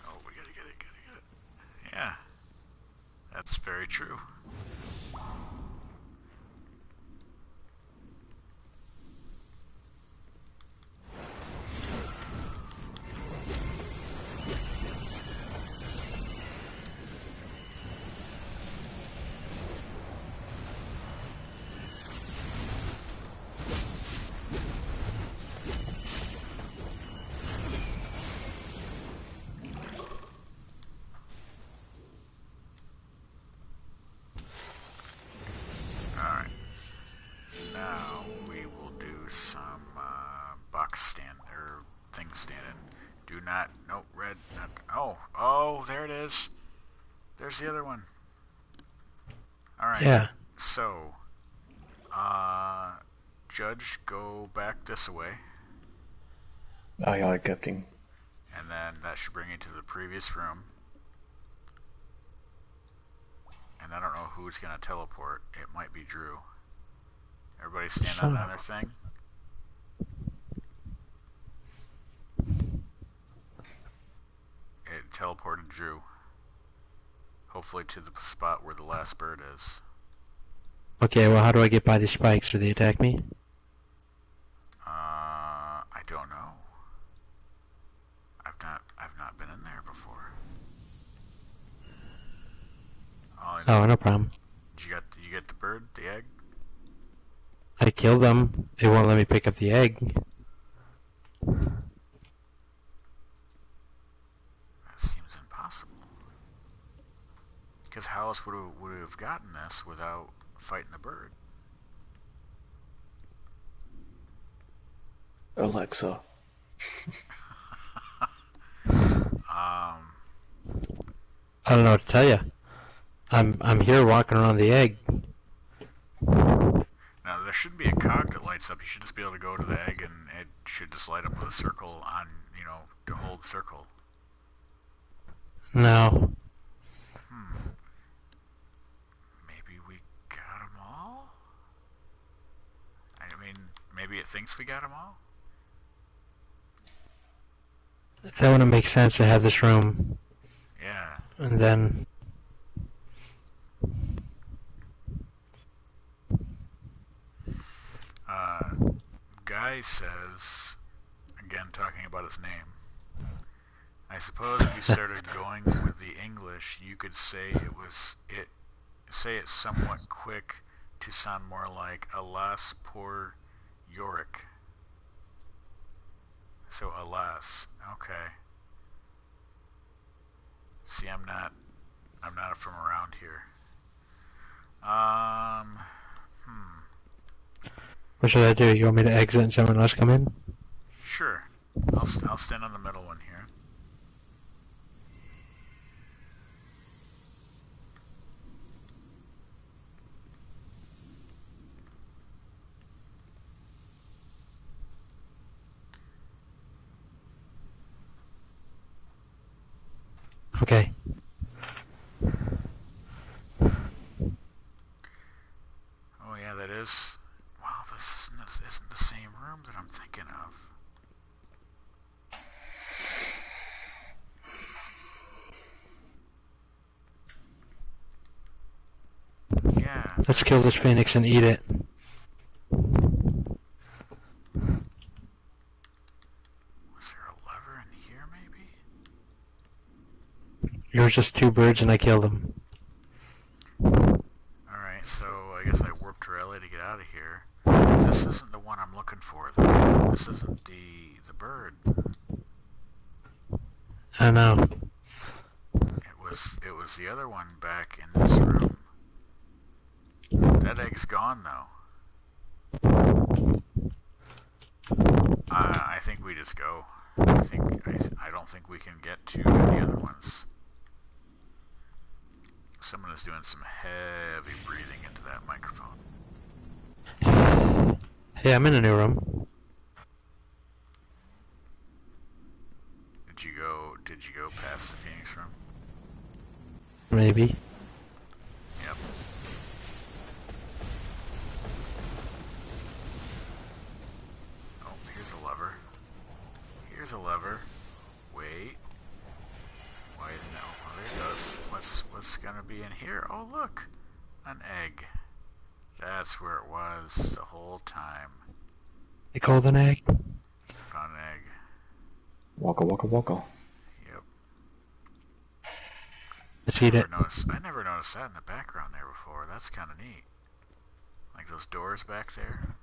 Oh, we gotta get it. Yeah. That's very true. Alright. Now we will do some box stand or thing standing. Do not. Nope, red. Not. Oh, there it is. There's the other one. Alright. Yeah. So, Judge, go back this way. Aye, aye, Captain. And then that should bring you to the previous room. And I don't know who's gonna teleport. It might be Drew. Everybody stand on their thing. It teleported Drew. Hopefully to the spot where the last bird is. Okay, well, how do I get by these spikes? Do they attack me? I don't know. I've not been in there before. Oh, no problem. Did you get the bird, the egg? I killed them. It won't let me pick up the egg. That seems impossible. Because how else would we have gotten this without fighting the bird? Alexa. I don't know what to tell you. I'm here walking around the egg. Now there should be a cog that lights up. You should just be able to go to the egg and it should just light up with a circle on, to hold circle. No. Maybe we got them all? I mean, maybe it thinks we got them all? That wouldn't make sense to have this room. Yeah. And then... Guy says, again talking about his name, I suppose if you started going with the English, you could say say it somewhat quick to sound more like alas poor Yorick. So alas, okay. See, I'm not from around here. What should I do? You want me to exit and someone else come in? Sure. I'll stand on the middle one here. Okay. Oh yeah, that is. Wow, this isn't the same room that I'm thinking of. Yeah. Let's kill this phoenix and eat it. Was there a lever in here, maybe? There was just two birds and I killed them. Alright, so I guess I warped Rally to get out of here. This isn't the one I'm looking for, though. This isn't the bird. I know. It was the other one back in this room. That egg's gone, though. I think we just go. I don't think we can get to any other ones. Someone is doing some heavy breathing into that microphone. Hey, I'm in a new room. Did you go past the Phoenix room? Maybe. Yep. Oh, here's a lever. Here's a lever. Wait. Why isn't it? Oh, there it goes. What's gonna be in here? Oh, look! An egg. That's where it was the whole time. A golden egg. Found an egg. Waka waka waka. Yep. Let's eat it. I never noticed that in the background there before. That's kind of neat. Like those doors back there.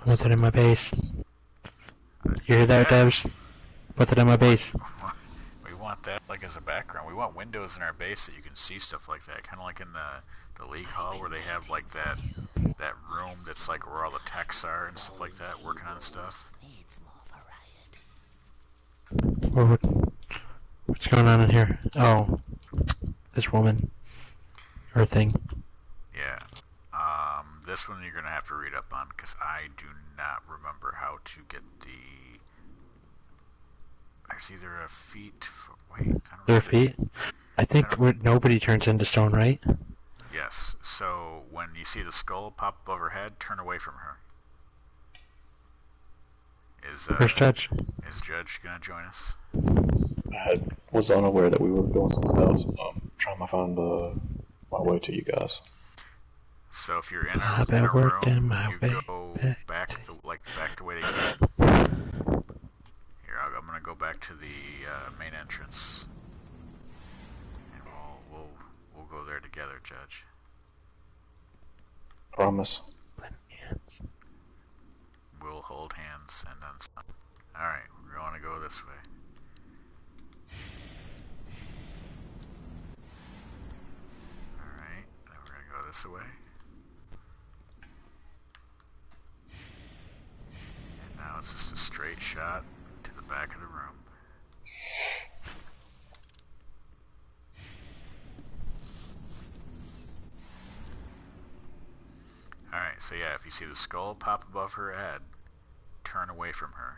What's it in my base? You hear that, Devs? What's it in my base? We want that like as a background. We want windows in our base that you can see stuff like that. Kind of like in the league hall where they have like that room that's like where all the techs are and stuff like that, working on stuff. What's going on in here? Oh, this woman. Or thing. Yeah. This one you're gonna have to read up on because I do not remember how to get the. There's either a feat. Wait, I don't know. Their feet? I think nobody turns into stone, right? Yes. So when you see the skull pop above her head, turn away from her. Where's Judge? Is Judge gonna join us? I was unaware that we were doing something else. Trying to find my way to you guys. So if you're in a room, you go back the way they came. Here, I'm gonna go back to the main entrance, and we'll go there together, Judge. Promise. We'll hold hands and then some. All right, we're going to go this way. All right, then we're gonna go this way. Now it's just a straight shot to the back of the room. Alright, so yeah, if you see the skull pop above her head, turn away from her.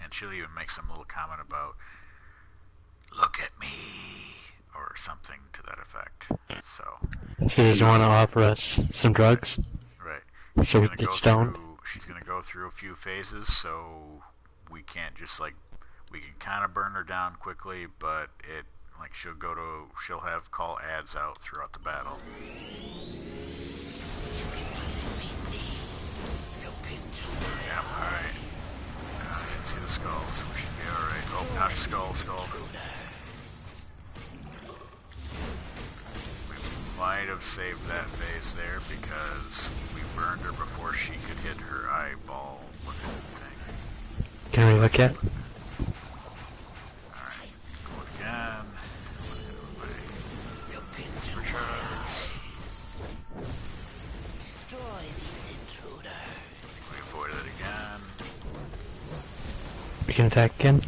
And she'll even make some little comment about, "Look at me," or something to that effect. So she doesn't want to offer us some drugs, right? So we get stoned. She's gonna go through a few phases, so we can't just like we can kind of burn her down quickly, but it like she'll have call ads out throughout the battle. Yeah, all right. I didn't see the skull, so we should be all right. Oh, now skull. Might have saved that phase there because we burned her before she could hit her eyeball looking thing. Can we look at? Alright, go again. Supercharge. Destroy these intruders. We avoided it again. We can attack again?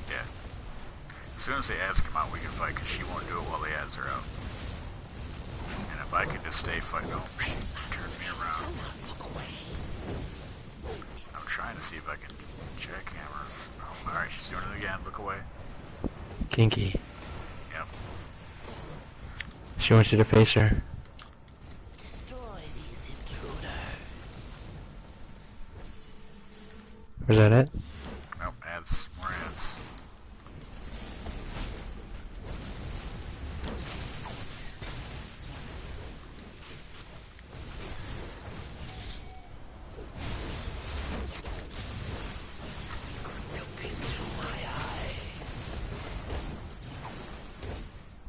Yeah. As soon as the ads come out, we can fight because she won't do it while the ads are out. If I could just stay fighting, oh, she turned me around. I'm trying to see if I can jackhammer. Oh, alright, she's doing it again. Look away. Kinky. Yep. She wants you to face her. Destroy these intruders. Was that it? Nope, ads. More ads.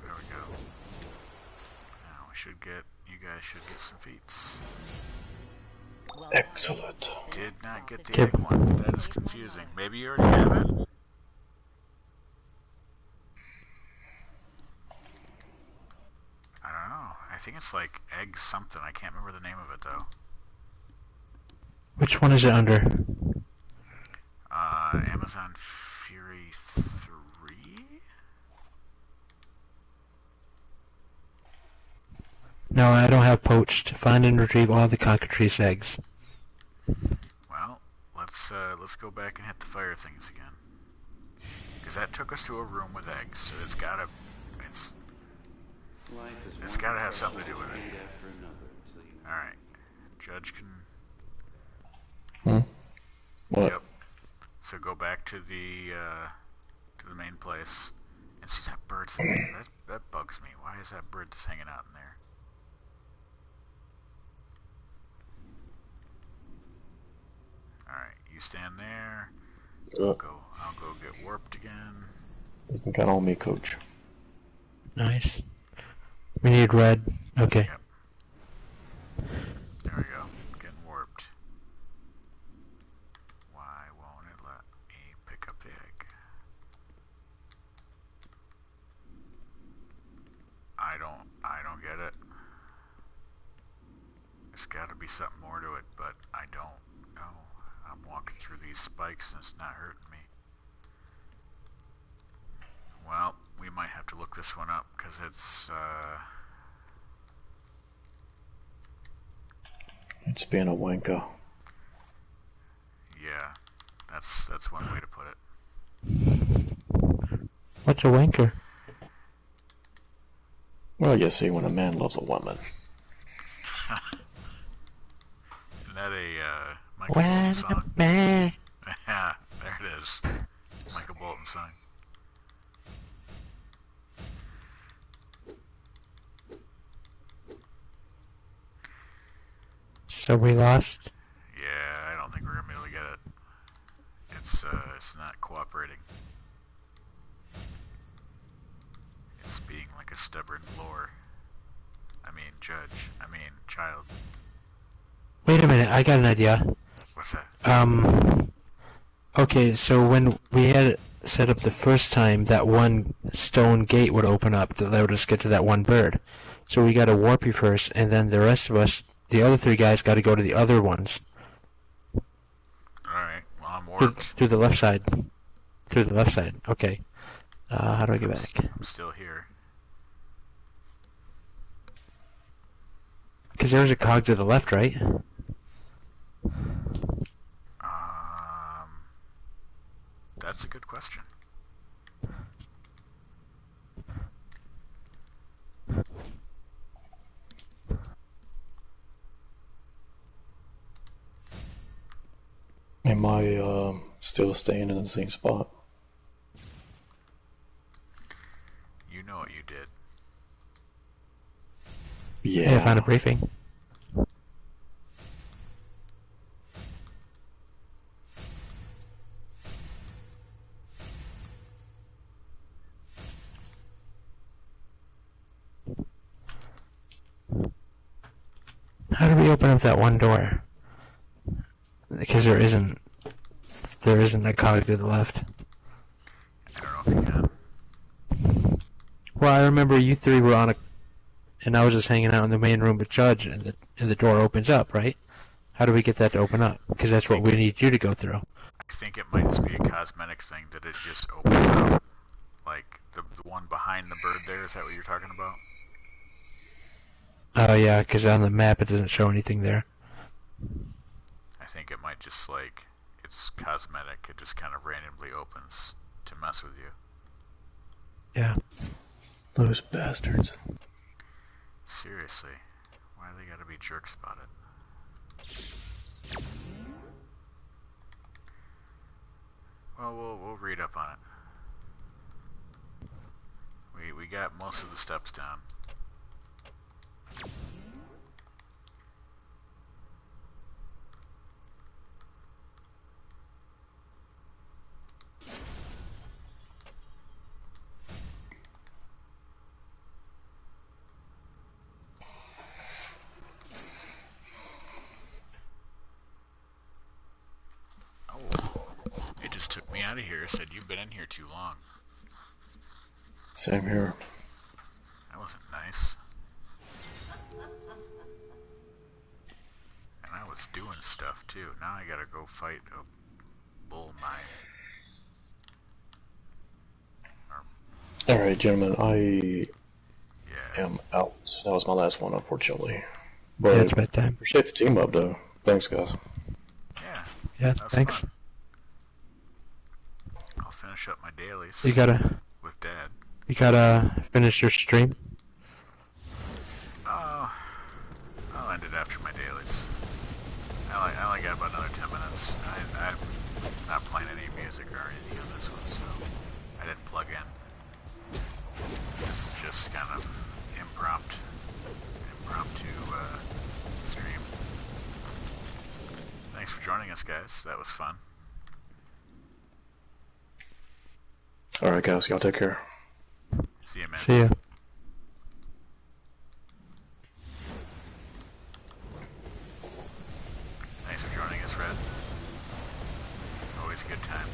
There we go. Now we should get, you guys should get some feats. Well, Excellent. Did not get the Okay. egg one. That is confusing. Maybe you already have it? I don't know. I think it's like egg something. I can't remember the name of it though. Which one is it under? Amazon Fury 3? No, I don't have poached. Find and retrieve all the cockatrice eggs. Well, let's go back and hit the fire things again. Because that took us to a room with eggs, so it's gotta have something to do with it. Alright. Judge can What? Yep. So go back to the main place and see that bird's in there. That bugs me. Why is that bird just hanging out in there? Alright, you stand there. I'll go get warped again. You can count on me, coach. Nice. We need red. Okay. Yep. There we go. Getting warped. Why won't it let me pick up the egg? I don't get it. There's gotta be something more to it, but I don't know. I'm walking through these spikes and it's not hurting me. Well, we might have to look this one up because It's being a wanker. yeah, that's one way to put it. What's a wanker? Well, you see, when a man loves a woman. Isn't that a Michael When Bolton a song? man. Yeah, there it is. Michael Bolton song. So we lost. Yeah, I don't think we're gonna be able to get it. It's not cooperating. It's being like a stubborn lore. Child. Wait a minute, I got an idea. What's that? Okay, so when we had it set up the first time, that one stone gate would open up to let us get to that one bird. So we got to warp you first, and then the rest of us, the other three guys, got to go to the other ones. Alright, well I'm warped. Through the left side. Through the left side, okay. How do I get back? I'm still here. Because there was a cog to the left, right? That's a good question. Am I still staying in the same spot? You know what you did. Yeah. Hey, I found a briefing. How do we open up that one door? Because there isn't a cog to the left. I don't know if you can. Well, I remember you three were on and I was just hanging out in the main room with Judge, and the door opens up, right? How do we get that to open up? Because that's what we need you to go through. I think it might just be a cosmetic thing that it just opens up. Like the one behind the bird there, is that what you're talking about? Oh yeah, because on the map it doesn't show anything there. might just like, it's cosmetic. It just kind of randomly opens to mess with you. Yeah. Those bastards. Seriously, why do they gotta be jerks about it? Well, we'll read up on it. We got most of the steps down. It just took me out of here. Said you've been in here too long. Same here. That wasn't nice. And I was doing stuff too. Now I gotta go fight a bull mine. Alright, gentlemen, I Yeah. am out. That was my last one, unfortunately. But Yeah, it's bedtime. appreciate the team up, though. Thanks, guys. Yeah. Yeah, That was thanks. fun. I'll finish up my dailies You with Dad. gotta finish your stream. Oh, I'll end it after my dailies. I only got about another 10 minutes. I'm not playing any music or anything on this one, so I didn't plug in. This is just kind of impromptu stream. Thanks for joining us, guys. That was fun. Alright, guys, y'all take care. See you, man. See ya. Thanks for joining us, Red. Always a good time.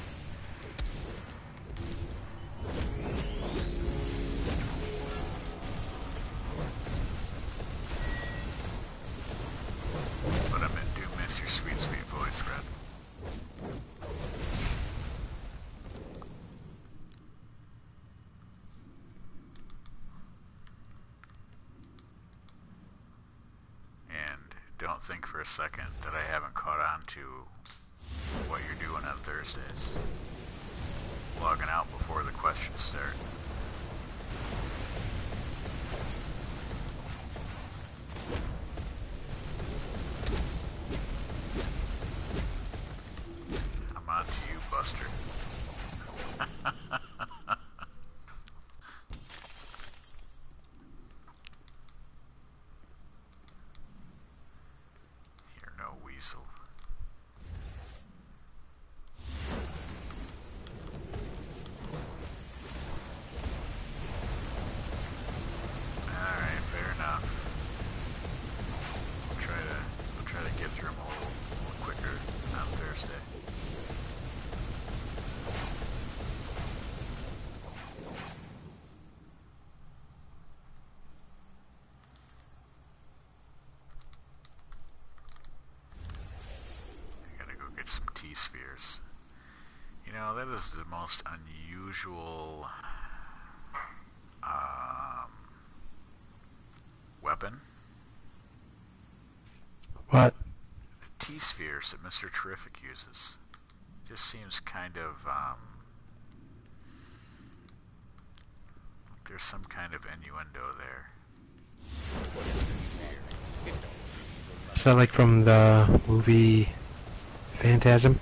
But I do miss your sweet, sweet voice, Red. And don't think for a second that I haven't caught on to what you're doing on Thursdays. Logging out before the questions start. I'm on to you, Buster. You're no weasel. Alright, fair enough. We'll try to get through them a little quicker on Thursday. I gotta go get some T-spheres. You know, that is the most unusual weapon. What? The T-spheres that Mr. Terrific uses. Just seems kind of, there's some kind of innuendo there. Is that like from the movie Phantasm?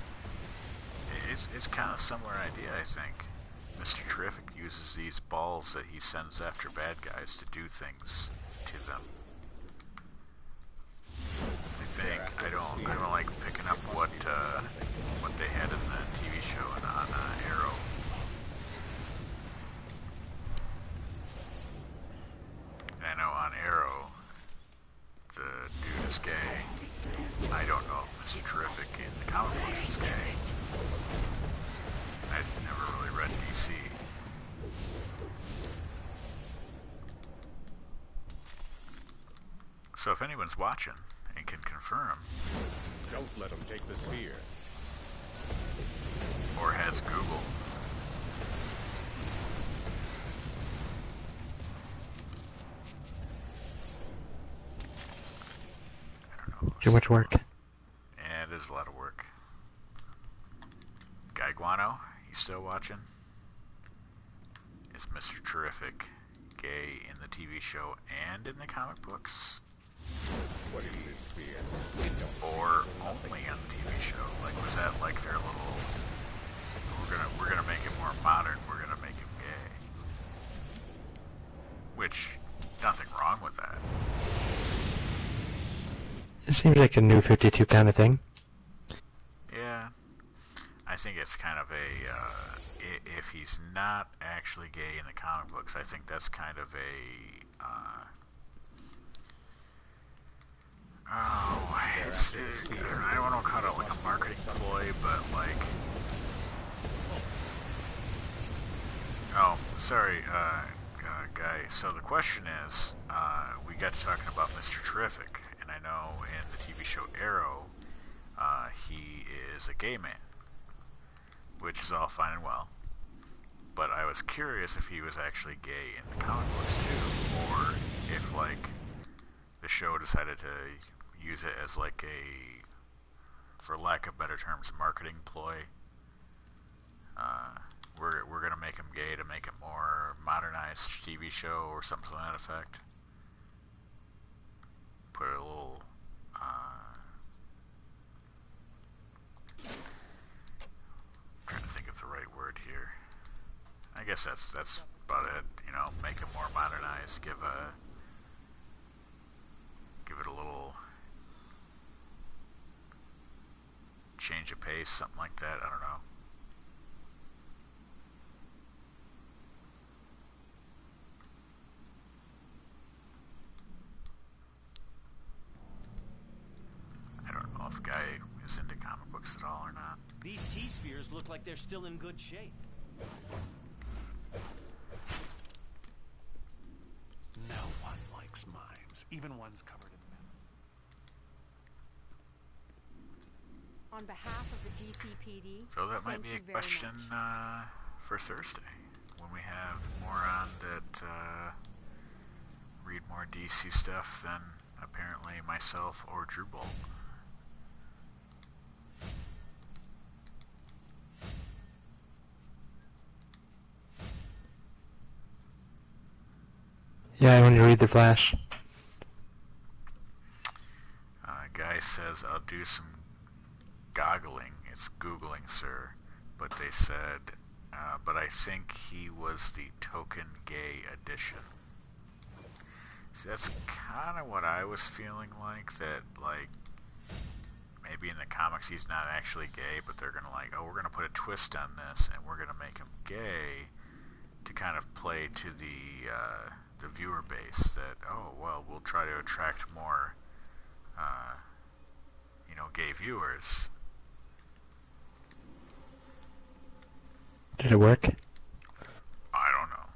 It's kind of a similar idea, I think. Mr. Terrific uses these balls that he sends after bad guys to do things to them. I think I don't like picking up what they had in the TV show on Arrow. I know on Arrow the dude is gay. I don't know if Mr. Terrific in the comic books is gay. I've never really read DC. So if anyone's watching and can confirm, Don't let them take the sphere. or has Google, I don't know. Too much work. Yeah, it is a lot of work. watching? Is Mr. Terrific gay in the TV show and in the comic books? What is this sphere? It don't Or only on the TV show? Like, was that like their little... We're gonna make it more modern, we're gonna make him gay. Which, nothing wrong with that. It seems like a new 52 kind of thing. Yeah. I think it's kind of a... if he's not actually gay in the comic books, I think that's kind of a... I don't want to call it like a marketing ploy, but like... Oh, sorry, guy. So the question is, we got to talking about Mr. Terrific, and I know in the TV show Arrow, he is a gay man, which is all fine and well. But I was curious if he was actually gay in the comic books too, or if like the show decided to use it as like a, for lack of better terms, marketing ploy. We're gonna make him gay to make it more modernized TV show or something to that effect. Put it a little, trying to think of the right word here. I guess that's about it. You know, make it more modernized. Give it a little change of pace, something like that. I don't know. I don't know if Guy is into comic books at all or not. These T-spheres look like they're still in good shape. No one likes mimes, even ones covered in metal. On behalf of the GCPD, So that might thank be you a very question much. For Thursday, when we have more on that, read more DC stuff than apparently myself or Drew Bolt. Yeah, I want to read The Flash. Guy says, I'll do some goggling. It's Googling, sir. But they said, but I think he was the token gay addition. See, that's kind of what I was feeling like, that, like, maybe in the comics he's not actually gay, but they're going to like, oh, we're going to put a twist on this, and we're going to make him gay to kind of play to the viewer base, that, oh, well, we'll try to attract more, you know, gay viewers. Did it work? I don't know.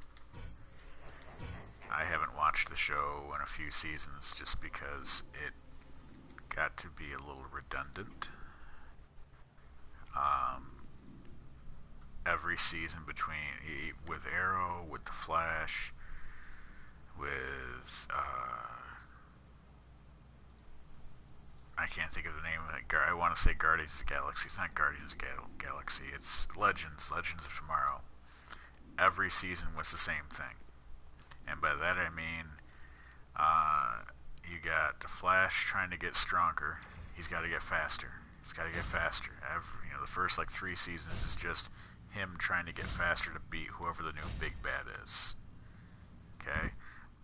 I haven't watched the show in a few seasons just because it got to be a little redundant. Every season between, with Arrow, with The Flash, with, I can't think of the name of it. I want to say Guardians of the Galaxy. It's not Guardians of the Galaxy. It's Legends of Tomorrow. Every season was the same thing. And by that I mean, you got the Flash trying to get stronger. He's got to get faster. He's got to get faster. The first like 3 seasons is just him trying to get faster to beat whoever the new big bad is. Okay?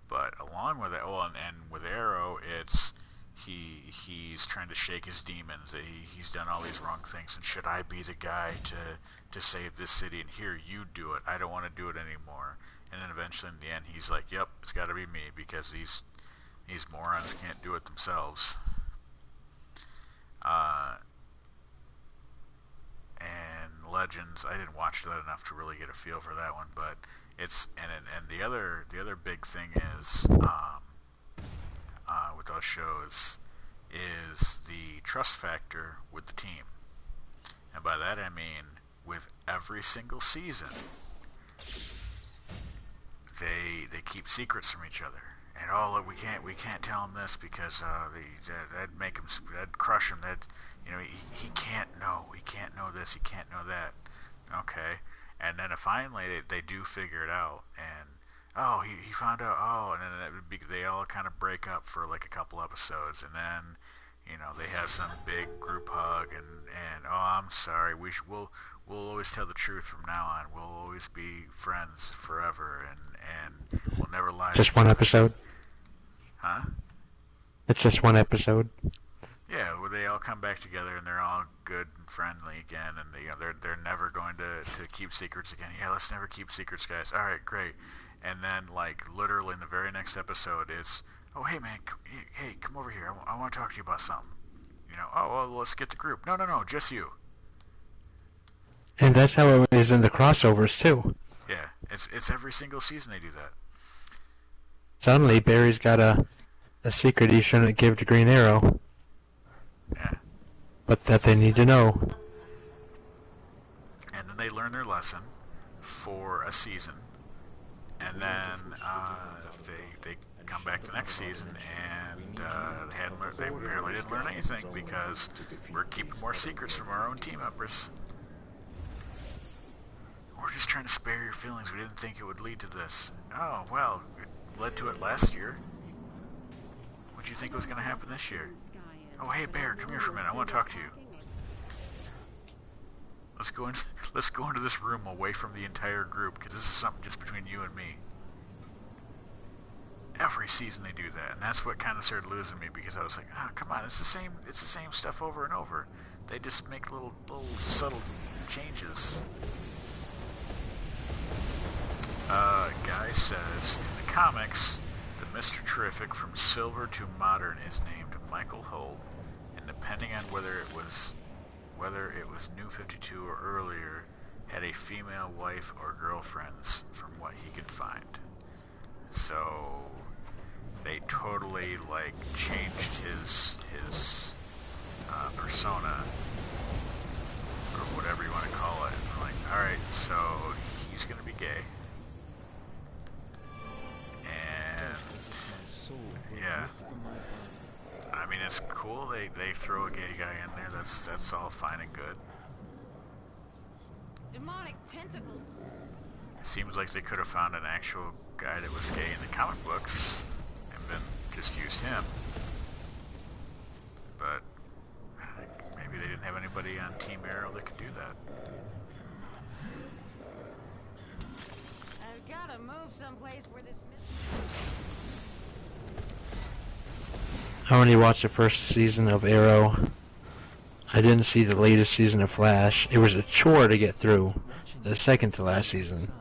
But along with that, and with Arrow, it's he's trying to shake his demons. He's done all these wrong things, and should I be the guy to save this city? And here, you do it. I don't want to do it anymore. And then eventually, in the end, he's like, "Yep, it's got to be me because these morons can't do it themselves." And Legends, I didn't watch that enough to really get a feel for that one, but it's and the other big thing is with those shows is the trust factor with the team, and by that I mean with every single season they keep secrets from each other, and look, we can't tell him this because that'd make him, that'd crush him, that he can't know this, he can't know that. Okay, and then finally they do figure it out, and oh, he found out, oh, and then they all kind of break up for like a couple episodes, and then they have some big group hug, and oh, I'm sorry, we'll always tell the truth from now on. We'll always be friends forever, and we'll never lie. Just one episode? Huh? It's just one episode. Yeah, where they all come back together and they're all good and friendly again, and they're never going to keep secrets again. Yeah, let's never keep secrets, guys. All right, great. And then like literally in the very next episode, it's, oh hey man, hey, come over here. I want to talk to you about something. Oh well, let's get the group. No, just you. And that's how it is in the crossovers too. Yeah, it's every single season they do that. Suddenly Barry's got a secret he shouldn't give to Green Arrow. Yeah. But that they need to know. And then they learn their lesson for a season, and then they come back the next season, and they apparently didn't learn anything because we're keeping more secrets from our own team members. We're just trying to spare your feelings. We didn't think it would lead to this. Oh well, it led to it last year. What do you think was going to happen this year? Oh hey Bear, come here for a minute. I want to talk to you. Let's go into this room away from the entire group, because this is something just between you and me. Every season they do that, and that's what kind of started losing me, because I was like, oh come on, it's the same stuff over and over. They just make little subtle changes. Guy says in the comics, the Mr. Terrific from Silver to Modern is named Michael Holt, and depending on whether it was New 52 or earlier, had a female wife or girlfriends from what he could find. So they totally like changed his persona, or whatever you want to call it. And like, all right, so he's gonna be gay, and yeah. I mean, it's cool they throw a gay guy in there. That's all fine and good. Demonic tentacles. It seems like they could have found an actual guy that was gay in the comic books and then just used him. But maybe they didn't have anybody on Team Arrow that could do that. I've got to move someplace where this. I only watched the first season of Arrow. I didn't see the latest season of Flash. It was a chore to get through the second to last season.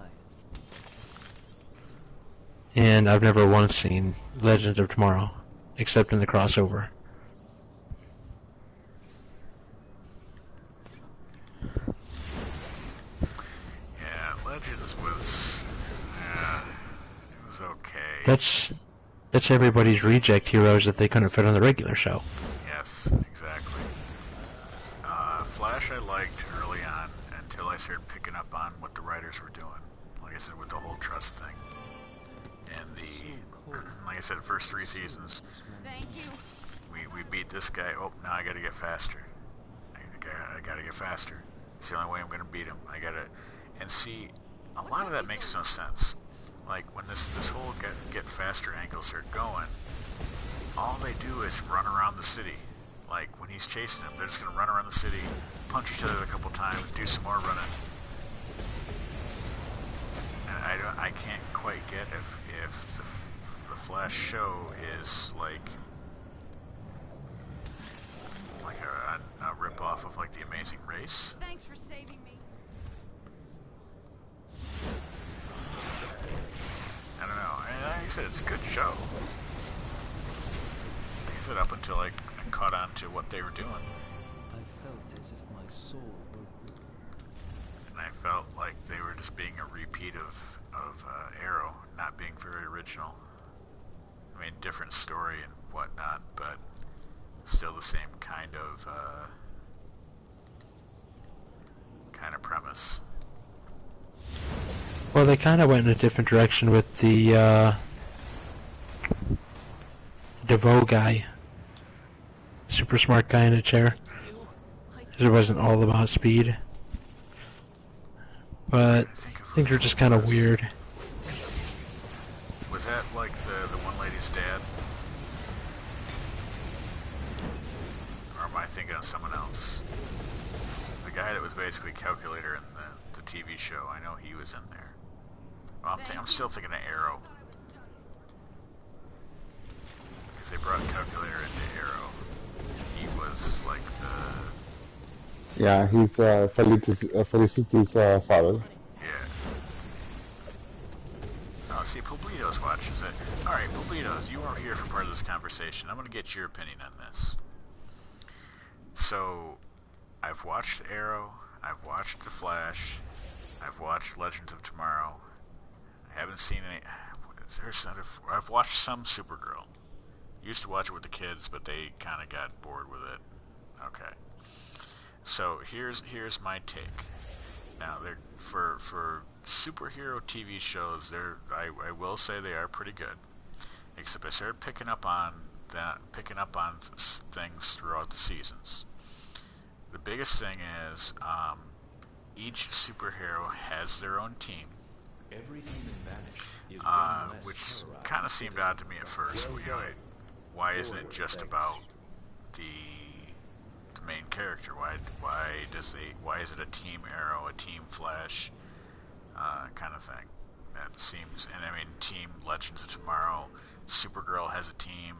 And I've never once seen Legends of Tomorrow, except in the crossover. Yeah, Legends was... it was okay. That's everybody's reject heroes that they couldn't fit on the regular show. Yes, exactly. Flash I liked early on until I started picking up on what the writers were doing. Like I said, with the whole trust thing. And like I said, the first 3 seasons, Thank you. we beat this guy. Oh, now I gotta get faster. I gotta get faster. It's the only way I'm gonna beat him. And see, a lot of that makes no sense. Like when this whole get faster angle started going, all they do is run around the city. Like when he's chasing them, they're just gonna run around the city, punch each other a couple times, do some more running. And I can't quite get if the Flash show is like a rip off of like the Amazing Race. Thanks for saving me. I don't know. Like I said, it's a good show. Like I said, up until I caught on to what they were doing. I felt as if my soul were. And I felt like they were just being a repeat of Arrow, not being very original. I mean, different story and whatnot, but still the same kind of premise. Well, they kind of went in a different direction with the DeVoe guy. Super smart guy in a chair. It wasn't all about speed. but think of things who are just kind of was. weird. Was that like the one lady's dad? Or am I thinking of someone else? The guy that was basically Calculator in the TV show. I know he was in there. Well, I'm still thinking of Arrow. Because they brought Calculator into Arrow. He was like the... Yeah, he's Felicity's father. Yeah. Oh, see, Publitos watches it. Alright, Publitos, you are here for part of this conversation. I'm going to get your opinion on this. So, I've watched Arrow, I've watched The Flash, I've watched Legends of Tomorrow. I haven't seen any... I've watched some Supergirl. Used to watch it with the kids, but they kind of got bored with it. Okay. So, here's my take. Now, for superhero TV shows, I will say they are pretty good. Except I started picking up on things throughout the seasons. The biggest thing is each superhero has their own team, which kind of seemed odd to me at first. Why isn't it just about the main character? Why is it a Team Arrow, a Team Flash kind of thing? That seems, and I mean, Team Legends of Tomorrow, Supergirl has a team.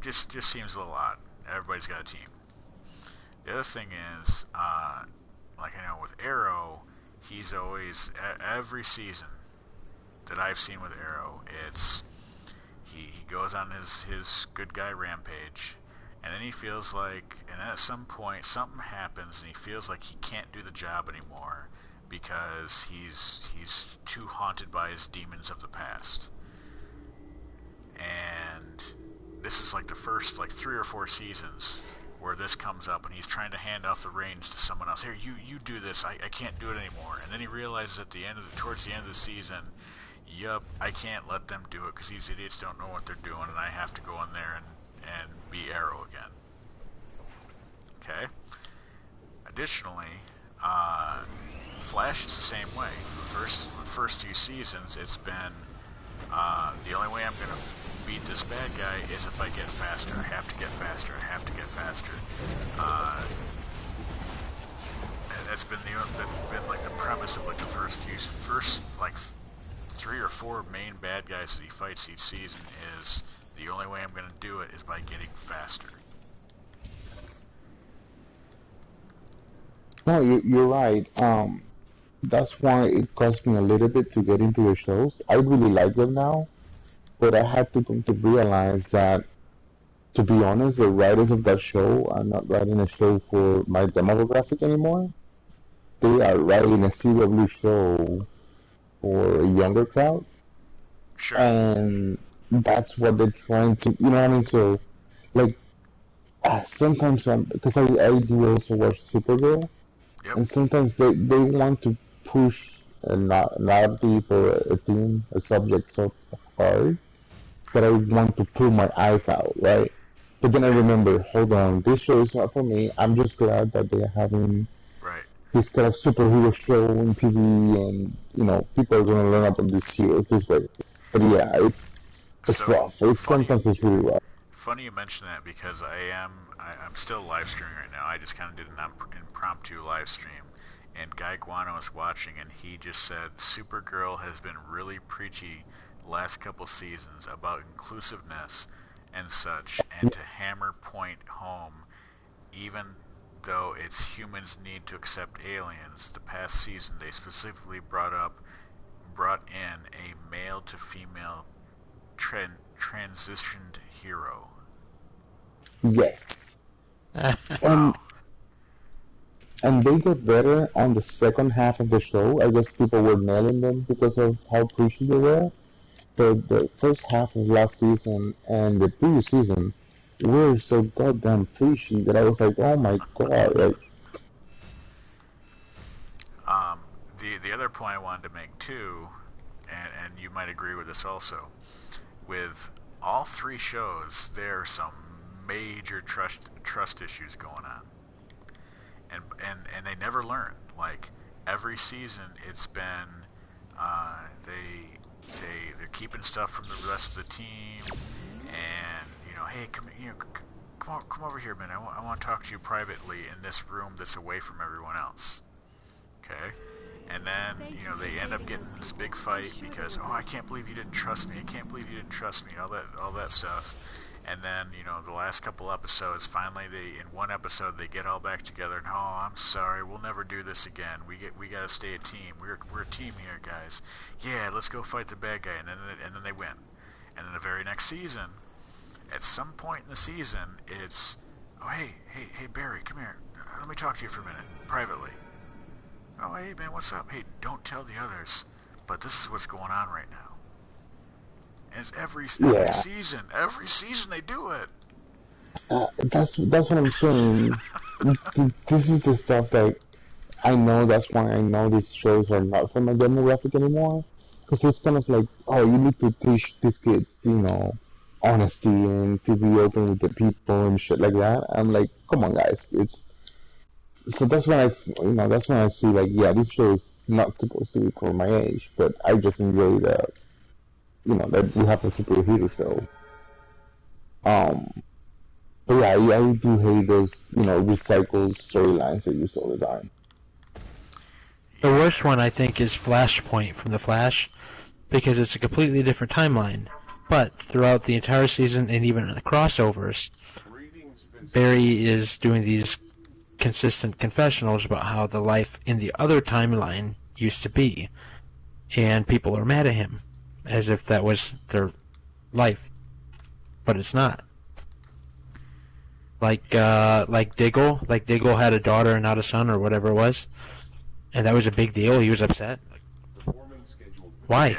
Just seems a little odd. Everybody's got a team. The other thing is, like I know with Arrow, he's always, every season that I've seen with Arrow, it's he goes on his good guy rampage, and then he feels like, and at some point something happens and he feels like he can't do the job anymore because he's too haunted by his demons of the past. And this is like the first 3 or 4 seasons where this comes up, and he's trying to hand off the reins to someone else. Here, you do this. I can't do it anymore. And then he realizes towards the end of the season, yup, I can't let them do it because these idiots don't know what they're doing, and I have to go in there and be Arrow again. Okay? Additionally, Flash is the same way. For the first few seasons, it's been the only way I'm going to beat this bad guy is if I get faster. I have to get faster. I have to get faster. That's been like the premise of like the first 3 or 4 main bad guys that he fights each season. Is the only way I'm going to do it is by getting faster. No, you're right. That's why it cost me a little bit to get into the shows. I really like them now, but I had to come to realize that, to be honest, the writers of that show are not writing a show for my demographic anymore. They are writing a CW show for a younger crowd, Sure. and that's what they're trying to, you know what I mean? So, like, sometimes, because I do also watch Supergirl, Yep. and sometimes they want to push a narrative or a theme, a subject so hard that I want to pull my eyes out, right? But then I remember, hold on, this show is not for me. I'm just glad that they're having Right. this kind of superhero show on TV, and people are gonna learn about these heroes this way. But yeah, it's So rough. Sometimes it's really rough. Funny you mention that because I'm still live streaming right now. I just kind of did an impromptu live stream, and Guy Guano was watching, and he just said Supergirl has been really preachy last couple seasons about inclusiveness and such, and to hammer point home, even though it's humans need to accept aliens. The past season they specifically brought in a male to female transitioned hero. Yes. Wow. And they got better on the second half of the show. I guess people were nailing them because of how preachy they were. The first half of last season and the previous season were so goddamn preachy that I was like, oh my god. Like, The other point I wanted to make too, and you might agree with this also, with all 3 shows, there are some major trust issues going on, and they never learn. Like every season it's been they're keeping stuff from the rest of the team, and hey, come over here, man. I want to talk to you privately in this room that's away from everyone else. Okay. And then, they end up getting this big fight because, oh, I can't believe you didn't trust me. I can't believe you didn't trust me. All that stuff. And then, the last couple episodes, finally, in one episode, they get all back together. And, oh, I'm sorry, we'll never do this again. We gotta stay a team. We're a team here, guys. Yeah, let's go fight the bad guy. And then they win. And then the very next season, at some point in the season, it's, oh, hey, Barry, come here. Let me talk to you for a minute, privately. Oh, hey, man, what's up? Hey, don't tell the others, but this is what's going on right now. And it's every season. Every season they do it. That's what I'm saying. This is the stuff that I know. That's why I know these shows are not for my demographic anymore. Because it's kind of like, oh, you need to teach these kids, honesty and to be open with the people and shit like that. I'm like, come on, guys, So that's when I see like, yeah, this show is not supposed to be for my age, but I just enjoy that we have a superhero show. But yeah, I do hate those, recycled storylines they use all the time. The worst one, I think, is Flashpoint from The Flash, because it's a completely different timeline. But throughout the entire season, and even in the crossovers, Barry is doing these consistent confessionals about how the life in the other timeline used to be, and people are mad at him as if that was their life, but it's not. Like Diggle had a daughter and not a son, or whatever it was, and that was a big deal. He was upset. Why?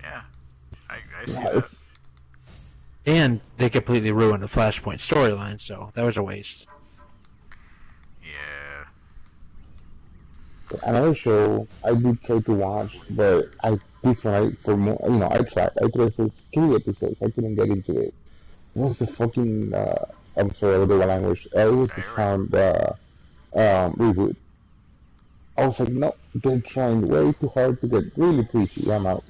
Yeah, I see that. And they completely ruined the Flashpoint storyline, so that was a waste. Yeah. Another show I did try to watch, but I tried for 3 episodes. I couldn't get into it. It was the fucking I'm sorry, the language. It was the found reboot. I was like, no, they're trying way too hard to get really preachy. I'm out.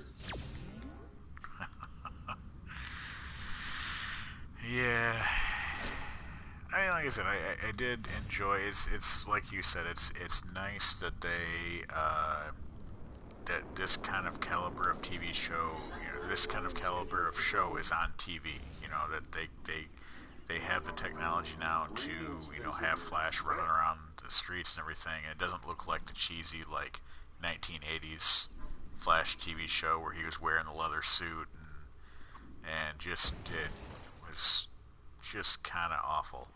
Yeah. I mean, like I said, I did enjoy. It's like you said. It's nice that they that this kind of caliber of TV show, this kind of caliber of show is on TV. That they have the technology now to have Flash running around the streets and everything. And it doesn't look like the cheesy 1980s Flash TV show where he was wearing the leather suit and just it was just kind of awful.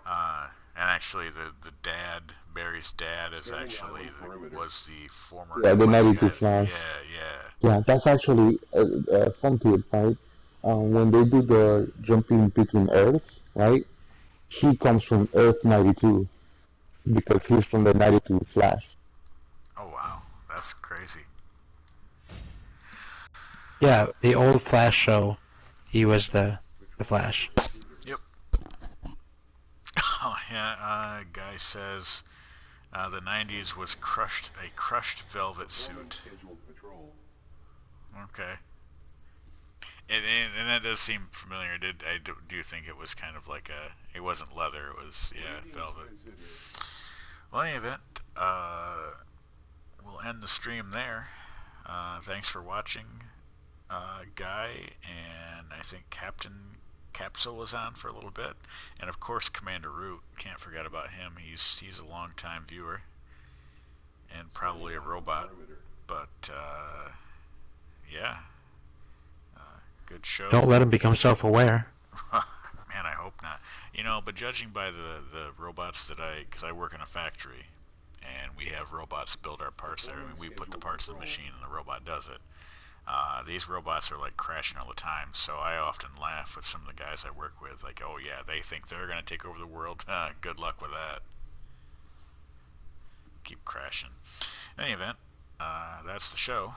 And actually, the dad, Barry's dad, was the former. Yeah, the 92 Flash. Yeah. Yeah, that's actually fun to it, right? When they do the jumping between Earths, right? He comes from Earth 92 because he's from the 92 Flash. Oh wow, that's crazy. Yeah, the old Flash show, he was the Flash. Yep. Oh yeah, guy says the 90s was a crushed velvet suit. Okay. And that does seem familiar. I do think it was kind of like it wasn't leather, it was, velvet. Well, in any event, we'll end the stream there. Thanks for watching, Guy, and I think Captain Capsule was on for a little bit, and of course Commander Root. Can't forget about him. He's a long-time viewer, and probably a robot. But yeah, good show. Don't let him become self-aware. Man, I hope not. But judging by the robots because I work in a factory, and we have robots build our parts there. I mean, we put the parts in the machine, and the robot does it. These robots are crashing all the time, so I often laugh with some of the guys I work with, oh yeah, they think they're going to take over the world. Good luck with that. Keep crashing. In any event, that's the show.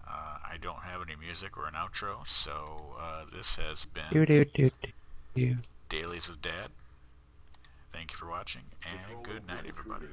I don't have any music or an outro, so this has been Dailies with Dad. Thank thank you for watching, and good night, everybody.